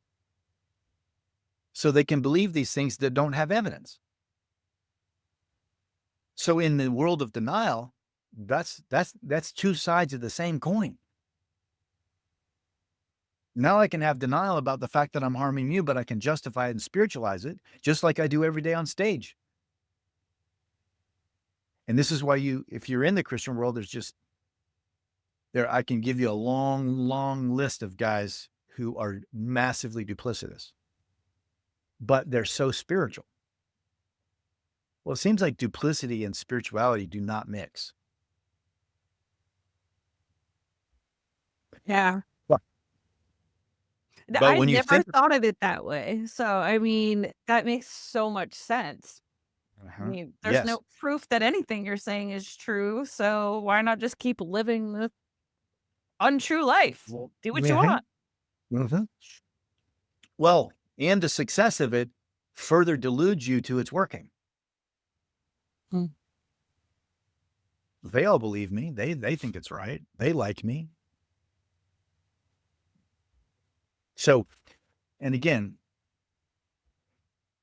so they can believe these things that don't have evidence. So in the world of denial, that's 2 sides of the same coin. Now I can have denial about the fact that I'm harming you, but I can justify it and spiritualize it, just like I do every day on stage. And this is why if you're in the Christian world, I can give you a long, long list of guys who are massively duplicitous, but they're so spiritual. Well, it seems like duplicity and spirituality do not mix. Yeah. But I when you never think, thought of it that way. So, I mean, that makes so much sense. I mean, there's yes, no proof that anything you're saying is true. So why not just keep living the untrue life? well, Do what you want. mhm. Well, and the success of it further deludes you to its working. Hmm. They all believe me. They think it's right. They like me. So, and again,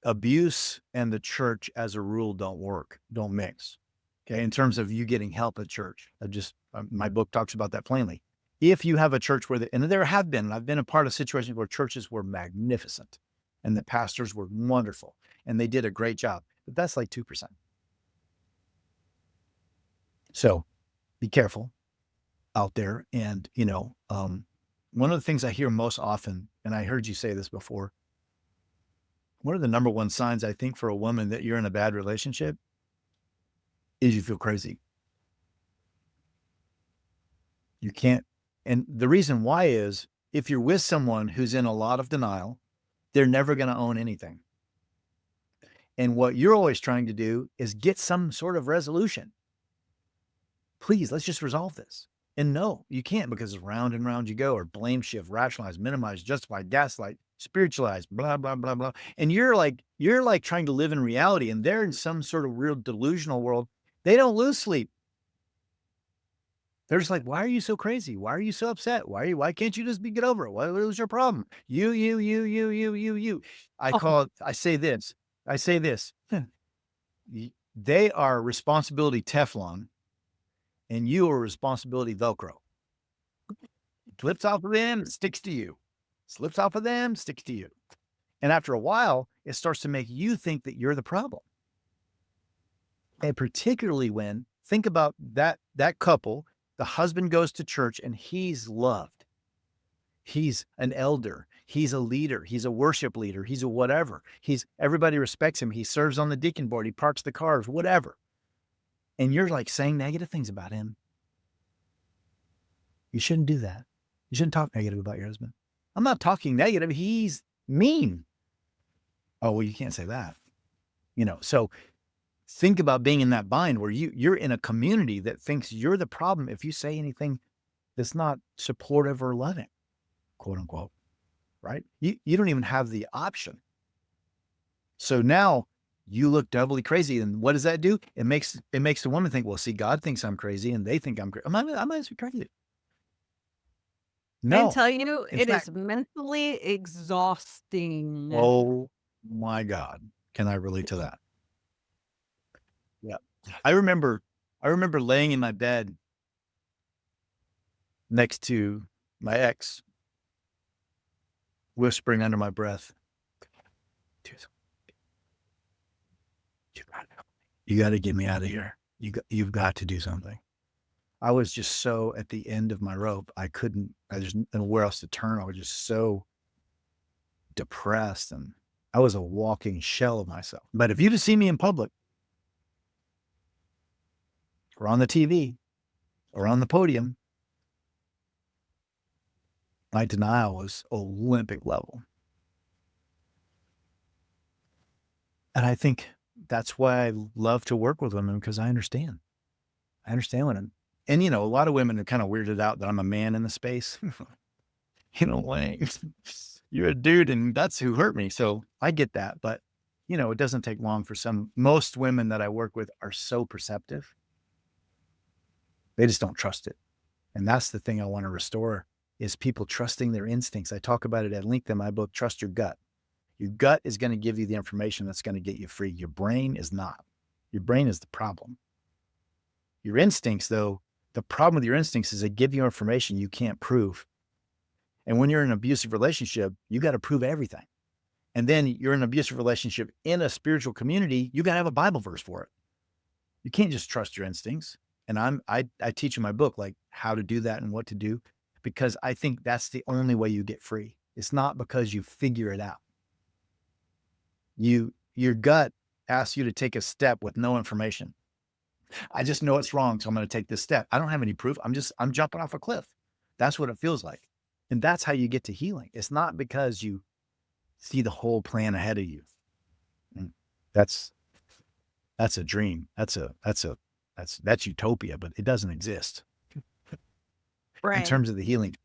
abuse and the church as a rule don't mix. Okay. In terms of you getting help at church, my book talks about that plainly. If you have a church and there have been, I've been a part of situations where churches were magnificent and the pastors were wonderful and they did a great job, but that's like 2%. So be careful out there. And, one of the things I hear most often, and I heard you say this before, one of the number one signs I think for a woman that you're in a bad relationship is you feel crazy. You can't, and the reason why is if you're with someone who's in a lot of denial, they're never going to own anything. And what you're always trying to do is get some sort of resolution. Please, let's just resolve this. And no, you can't, because round and round you go, or blame shift, rationalize, minimize, justify, gaslight, spiritualize, blah, blah, blah, blah. And you're like trying to live in reality, and they're in some sort of real delusional world. They don't lose sleep. They're just like, why are you so crazy? Why are you so upset? Why can't you just get over it? What was your problem? You. I say this. They are responsibility Teflon, and you are responsibility Velcro. Slips off of them, sticks to you. Slips off of them, sticks to you. And after a while, it starts to make you think that you're the problem. And particularly when, think about that couple, the husband goes to church and he's loved. He's an elder. He's a leader. He's a worship leader. He's a whatever. Everybody respects him. He serves on the deacon board. He parks the cars, whatever. And you're like saying negative things about him. You shouldn't do that. You shouldn't talk negative about your husband. I'm not talking negative. He's mean. Oh, well, you can't say that. So think about being in that bind where you're in a community that thinks you're the problem if you say anything that's not supportive or loving, quote unquote, right? You don't even have the option. So now you look doubly crazy. And what does that do? It makes the woman think, well, see, God thinks I'm crazy and they think I'm crazy. I might be crazy. No. I tell you, In it fact- is mentally exhausting. Oh my God. Can I relate to that? Yeah. I remember laying in my bed next to my ex, whispering under my breath, you got to get me out of here. You've got to do something. I was just so at the end of my rope. I just didn't know where else to turn. I was just so depressed, and I was a walking shell of myself. But if you'd have seen me in public or on the TV or on the podium, my denial was Olympic level. And I think that's why I love to work with women, because I understand. I understand women. And, a lot of women are kind of weirded out that I'm a man in the space. Like, you're a dude and that's who hurt me. So I get that. But, it doesn't take long for most women that I work with are so perceptive. They just don't trust it. And that's the thing I want to restore, is people trusting their instincts. I talk about it at length in my book, Trust Your Gut. Your gut is going to give you the information that's going to get you free. Your brain is not. Your brain is the problem. Your instincts, though, the problem with your instincts is they give you information you can't prove. And when you're in an abusive relationship, you got to prove everything. And then you're in an abusive relationship in a spiritual community, you got to have a Bible verse for it. You can't just trust your instincts. And I teach in my book, like, how to do that and what to do, because I think that's the only way you get free. It's not because you figure it out. Your gut asks you to take a step with no information. I just know it's wrong, so I'm going to take this step. I don't have any proof. I'm jumping off a cliff. That's what it feels like. And that's how you get to healing. It's not because you see the whole plan ahead of you. That's a dream. That's utopia, but it doesn't exist Right. in terms of the healing.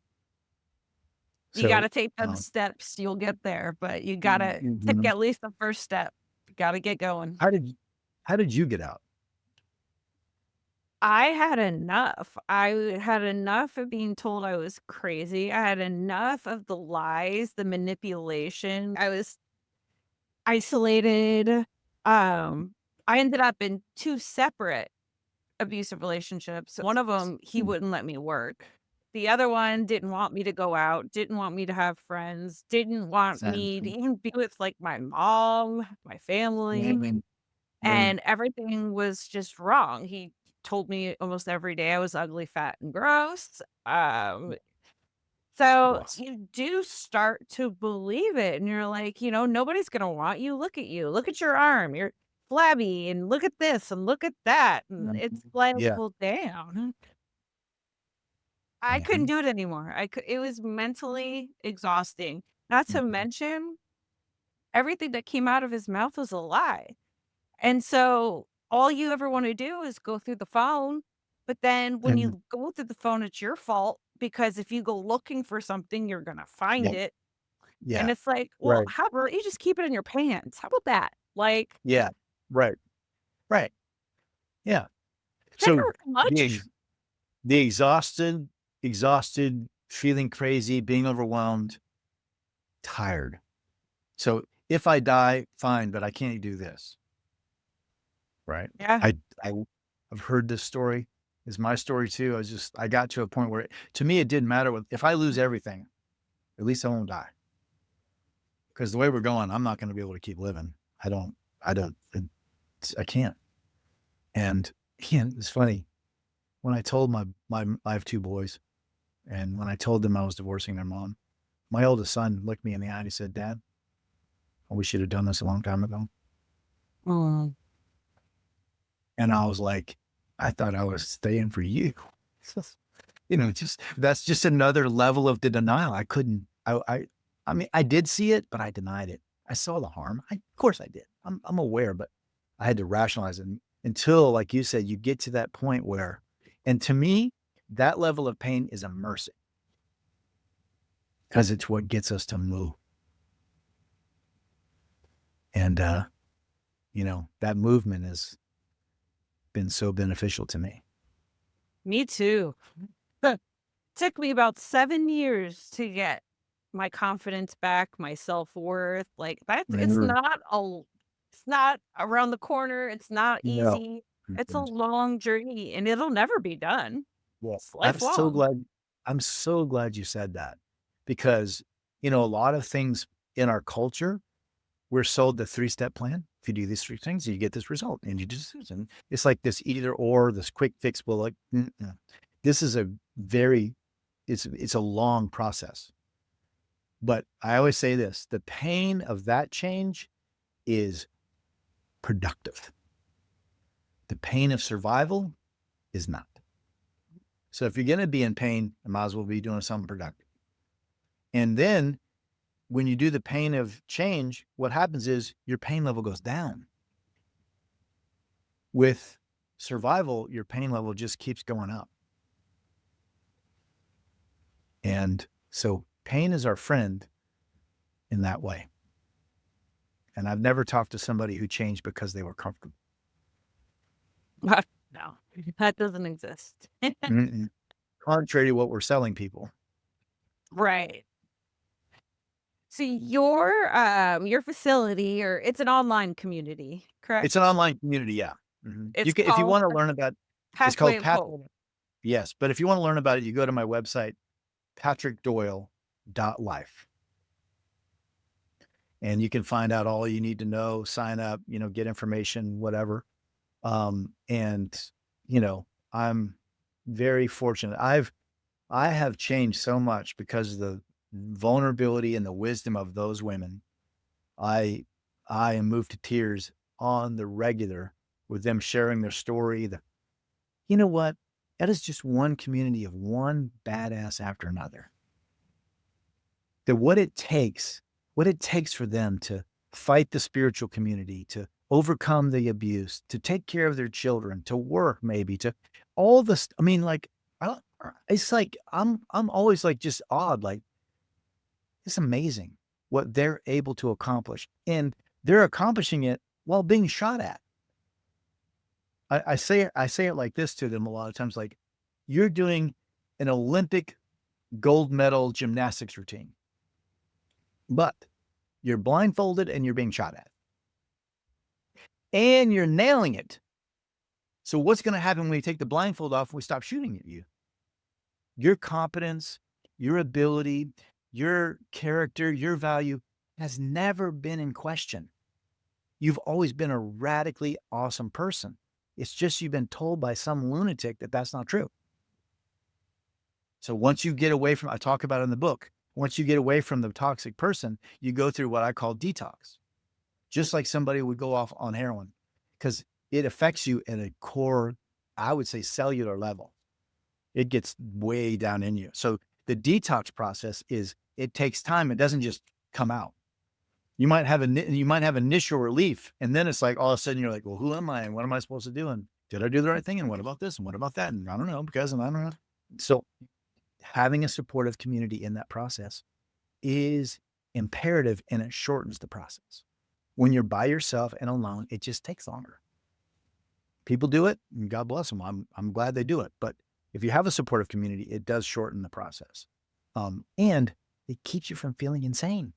You got to take those steps. You'll get there, but you got to take at least the first step. You got to get going. How did you get out? I had enough. I had enough of being told I was crazy. I had enough of the lies, the manipulation. I was isolated. I ended up in 2 separate abusive relationships. One of them, he wouldn't let me work. The other one didn't want me to go out, didn't want me to have friends, didn't want me to even be with, like, my mom, my family. And everything was just wrong. He told me almost every day I was ugly, fat, and gross. So you do start to believe it, and you're like, nobody's gonna want you. Look at you. Look at your arm. You're flabby, and look at this, and look at that. And it's like, well, damn. I couldn't And do it anymore. It was mentally exhausting. Not to mhm, mention everything that came out of his mouth was a lie. And so all you ever want to do is go through the phone. But then when and you go through the phone, it's your fault because if you go looking for something, you're going to find yeah, it. And yeah, it's like, well, right, how about you just keep it in your pants? How about that? Like, yeah, right, right, yeah. that So hurt the much. ex- the exhausted, feeling crazy, being overwhelmed, tired. So if I die, fine, but I can't do this, right? Yeah. I I I've heard this story. It's my story too. I got to a point where to me it didn't matter what if I lose everything, at least I won't die. Because the way we're going, I'm not going to be able to keep living. I don't I can't. And it's funny when I told I have two boys, and when I told them I was divorcing their mom, my oldest son looked me in the eye and he said, "Dad, we should have done this a long time ago." Mm. And I was like, I thought I was staying for you. Just that's just another level of the denial. I couldn't. I mean, I did see it, but I denied it. I saw the harm. Of course, I did. I'm aware, but I had to rationalize it until, like you said, you get to that point where, and to me, that level of pain is a mercy because it's what gets us to move. And that movement has been so beneficial to me. Me too. Took me about 7 years to get my confidence back, my self-worth, like, that's Mhm. it's not around the corner, it's not No. easy, it's a Mhm. long journey, and it'll never be done. Yeah. It's lifelong. I'm so glad you said that because, a lot of things in our culture, we're sold the three-step plan. If you do these three things, you get this result and you just, and it's like this either or, this quick fix. Well, like, this is a very, it's a long process. But I always say this, the pain of that change is productive. The pain of survival is not. So if you're going to be in pain, you might as well be doing something productive. And then when you do the pain of change, what happens is your pain level goes down. With survival, your pain level just keeps going up. And so pain is our friend in that way. And I've never talked to somebody who changed because they were comfortable. No, that doesn't exist. Mm-mm. Contrary to what we're selling people. Right. So your facility or it's an online community, It's an correct? online community, yeah. It's If you called want to learn about, it's Pathway called of Path. Hope. Yes, but if you want to learn about it, you go to my website, patrickdoyle.life. And you can find out all you need to know, sign up, get information, whatever. And I'm very fortunate. I have changed so much because of the vulnerability and the wisdom of those women. I I am moved to tears on the regular with them sharing their story. You know what? That is just one community of one badass after another. That what it takes for them to fight the spiritual community, to overcome the abuse, to take care of their children, to work maybe, to all this. I mean, like, I don't, it's like I'm always like just awed, like it's amazing what they're able to accomplish, and they're accomplishing it while being shot at. I say it like this to them a lot of times, like you're doing an Olympic gold medal gymnastics routine, but you're blindfolded and you're being shot at. And you're nailing it. So what's going to happen when you take the blindfold off and we stop shooting at you? Your competence, your ability, your character, your value has never been in question. You've always been a radically awesome person. It's just you've been told by some lunatic that that's not true. So once you get away from, I talk about it in the book, once you get away from the toxic person, you go through what I call detox. Just like somebody would go off on heroin, because it affects you at a core, I would say, cellular level. It gets way down in you. So the detox process it takes time. It doesn't just come out. You might have initial relief, and then it's like all of a sudden you're like, well, who am I and what am I supposed to do? And did I do the right thing? And what about this? And what about that? And I don't know, because and I don't know. So having a supportive community in that process is imperative, and it shortens the process. When you're by yourself and alone, it just takes longer. People do it, and God bless them. I'm glad they do it. But if you have a supportive community, it does shorten the process. And it keeps you from feeling insane.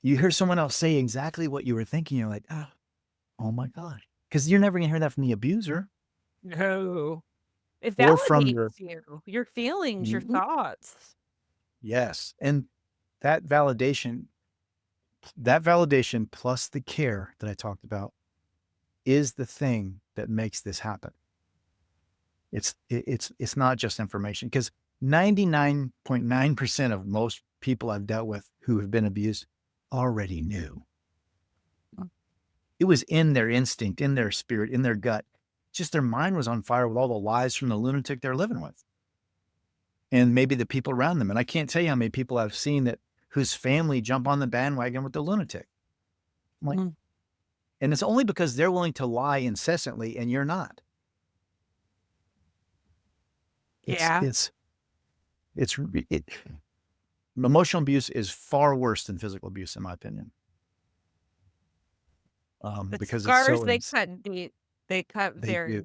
You hear someone else say exactly what you were thinking, you're like, oh my God. Because you're never going to hear that from the abuser No. It or from validates your feelings, your thoughts. Yes. And that validation plus the care that I talked about is the thing that makes this happen. It's not just information, because 99.9% of most people I've dealt with who have been abused already knew. It was in their instinct, in their spirit, in their gut. Just their mind was on fire with all the lies from the lunatic they're living with. And maybe the people around them. And I can't tell you how many people I've seen whose family jump on the bandwagon with the lunatic. I'm like, and it's only because they're willing to lie incessantly and you're not. Emotional abuse is far worse than physical abuse, in my opinion. Because scars, it's so they cut very.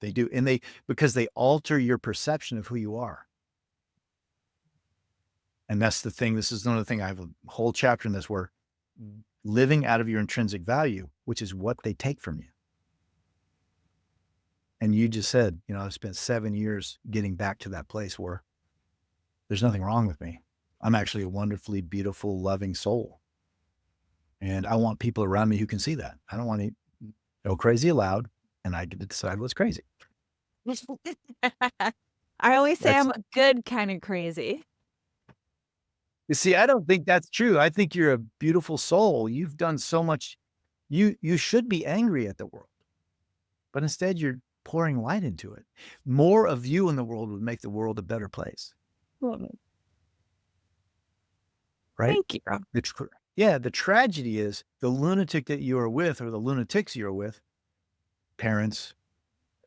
They do. And because they alter your perception of who you are. And that's the thing. This is another thing. I have a whole chapter in this where living out of your intrinsic value, which is what they take from you. And you just said, I've spent 7 years getting back to that place where there's nothing wrong with me. I'm actually a wonderfully beautiful, loving soul. And I want people around me who can see that. I don't want to go crazy aloud, and I get to decide what's crazy. I always say I'm a good kind of crazy. You see, I don't think that's true. I think you're a beautiful soul. You've done so much. You should be angry at the world, but instead you're pouring light into it. More of you in the world would make the world a better place. Right? Thank you. The tragedy is the lunatic that you are with, or the lunatics you're with, parents,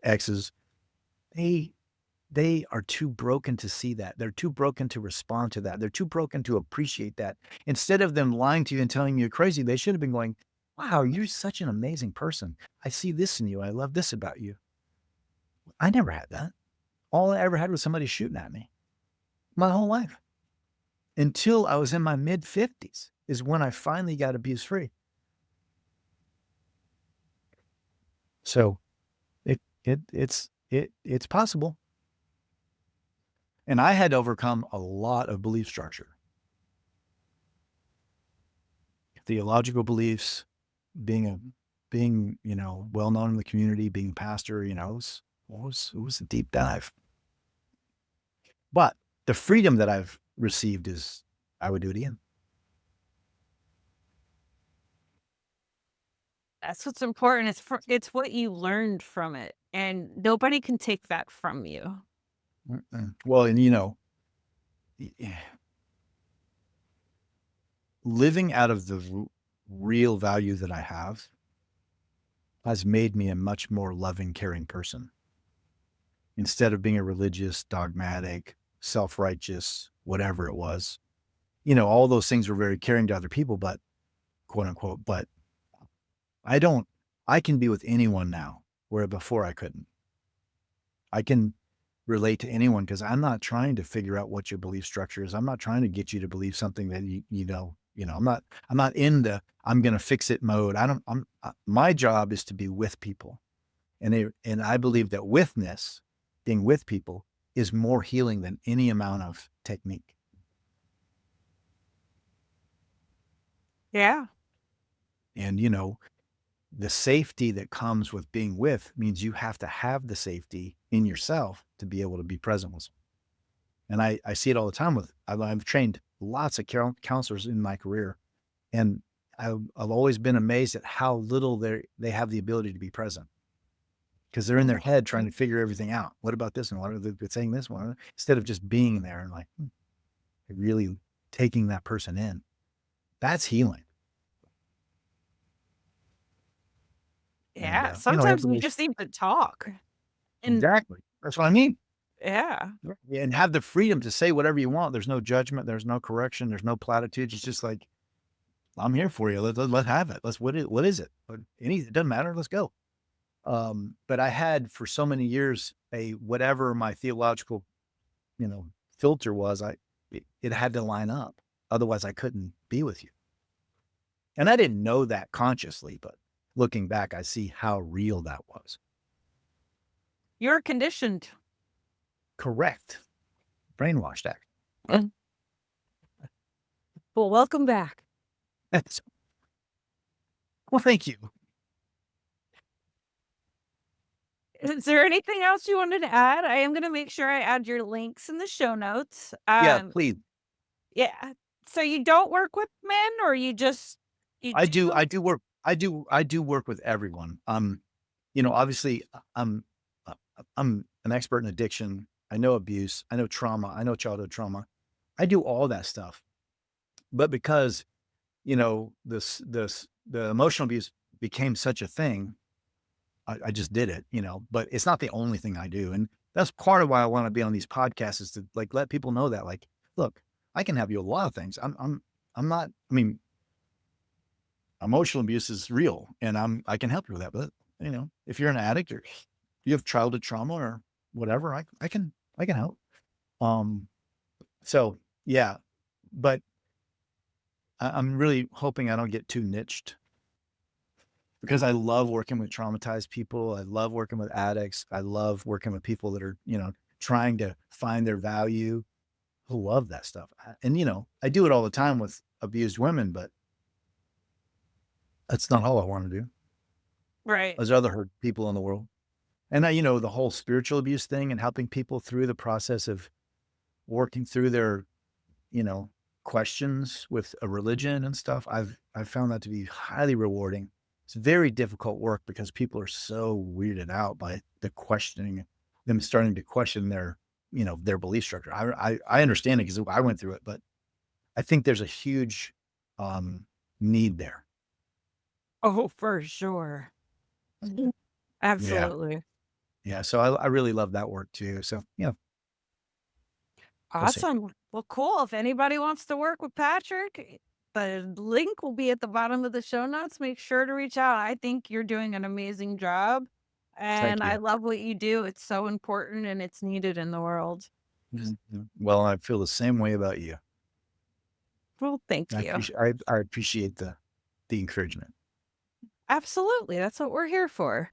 exes, they are too broken to see that. They're too broken to respond to that. They're too broken to appreciate that. Instead of them lying to you and telling you you're crazy, they should have been going, wow, you're such an amazing person. I see this in you. I love this about you. I never had that. All I ever had was somebody shooting at me my whole life. Until I was in my mid-50s is when I finally got abuse free. So it's possible. And I had to overcome a lot of belief structure. Theological beliefs, being well known in the community, being a pastor, it was a deep dive. But the freedom that I've received is I would do it again. That's what's important. It's what you learned from it, and nobody can take that from you. Well, and living out of the real value that I have has made me a much more loving, caring person. Instead of being a religious, dogmatic, self-righteous, whatever it was, all those things were very caring to other people, but quote unquote, but I can be with anyone now where before I couldn't. I can relate to anyone because I'm not trying to figure out what your belief structure is. I'm not trying to get you to believe something that I'm not in the I'm going to fix it mode. My job is to be with people. And I believe that being with people is more healing than any amount of technique. Yeah. And the safety that comes with being with means you have to have the safety in yourself to be able to be present with someone. And I see it all the time I've trained lots of counselors in my career, and I've always been amazed at how little they have the ability to be present. because they're in their head trying to figure everything out. What about this? And what are they saying this one? Instead of just being there and like really taking that person in. That's healing. Yeah. And, Sometimes we just need to talk. And exactly. That's what I mean. yeah. And have the freedom to say whatever you want. There's no judgment. There's no correction. There's no platitudes. It's just like, I'm here for you. Let's have it. What is it? It doesn't matter. Let's go. But I had for so many years whatever my theological, filter was, it had to line up. Otherwise I couldn't be with you. And I didn't know that consciously, but looking back, I see how real that was. You're conditioned. Correct. Brainwashed act. Well, welcome back. Well, thank you. Is there anything else you wanted to add? I am going to make sure I add your links in the show notes. Yeah, please. Yeah. So you don't work with men, or you just I do work with everyone. Obviously I'm an expert in addiction. I know abuse. I know trauma. I know childhood trauma. I do all that stuff. But because, the emotional abuse became such a thing, I just did it, but it's not the only thing I do. And that's part of why I want to be on these podcasts, is to like, let people know that, like, look, I can have you a lot of things. I'm not, emotional abuse is real, and I can help you with that. But if you're an addict or you have childhood trauma or whatever, I can help. So yeah, but I'm really hoping I don't get too niched, because I love working with traumatized people. I love working with addicts. I love working with people that are, trying to find their value. I love that stuff. And, I do it all the time with abused women, but that's not all I want to do. right. There's other hurt people in the world. And the whole spiritual abuse thing and helping people through the process of working through their, questions with a religion and stuff. I've found that to be highly rewarding. It's very difficult work because people are so weirded out by them starting to question their belief structure. I understand it because I went through it, but I think there's a huge need there. Oh, for sure. Absolutely. Yeah. So I really love that work too. So yeah. We'll see. Awesome. Well, cool. If anybody wants to work with Patrick, the link will be at the bottom of the show notes. Make sure to reach out. I think you're doing an amazing job, and I you. love what you do. It's so important and it's needed in the world. Well, I feel the same way about you. Well, thank I you. I appreciate the encouragement. Absolutely. That's what we're here for.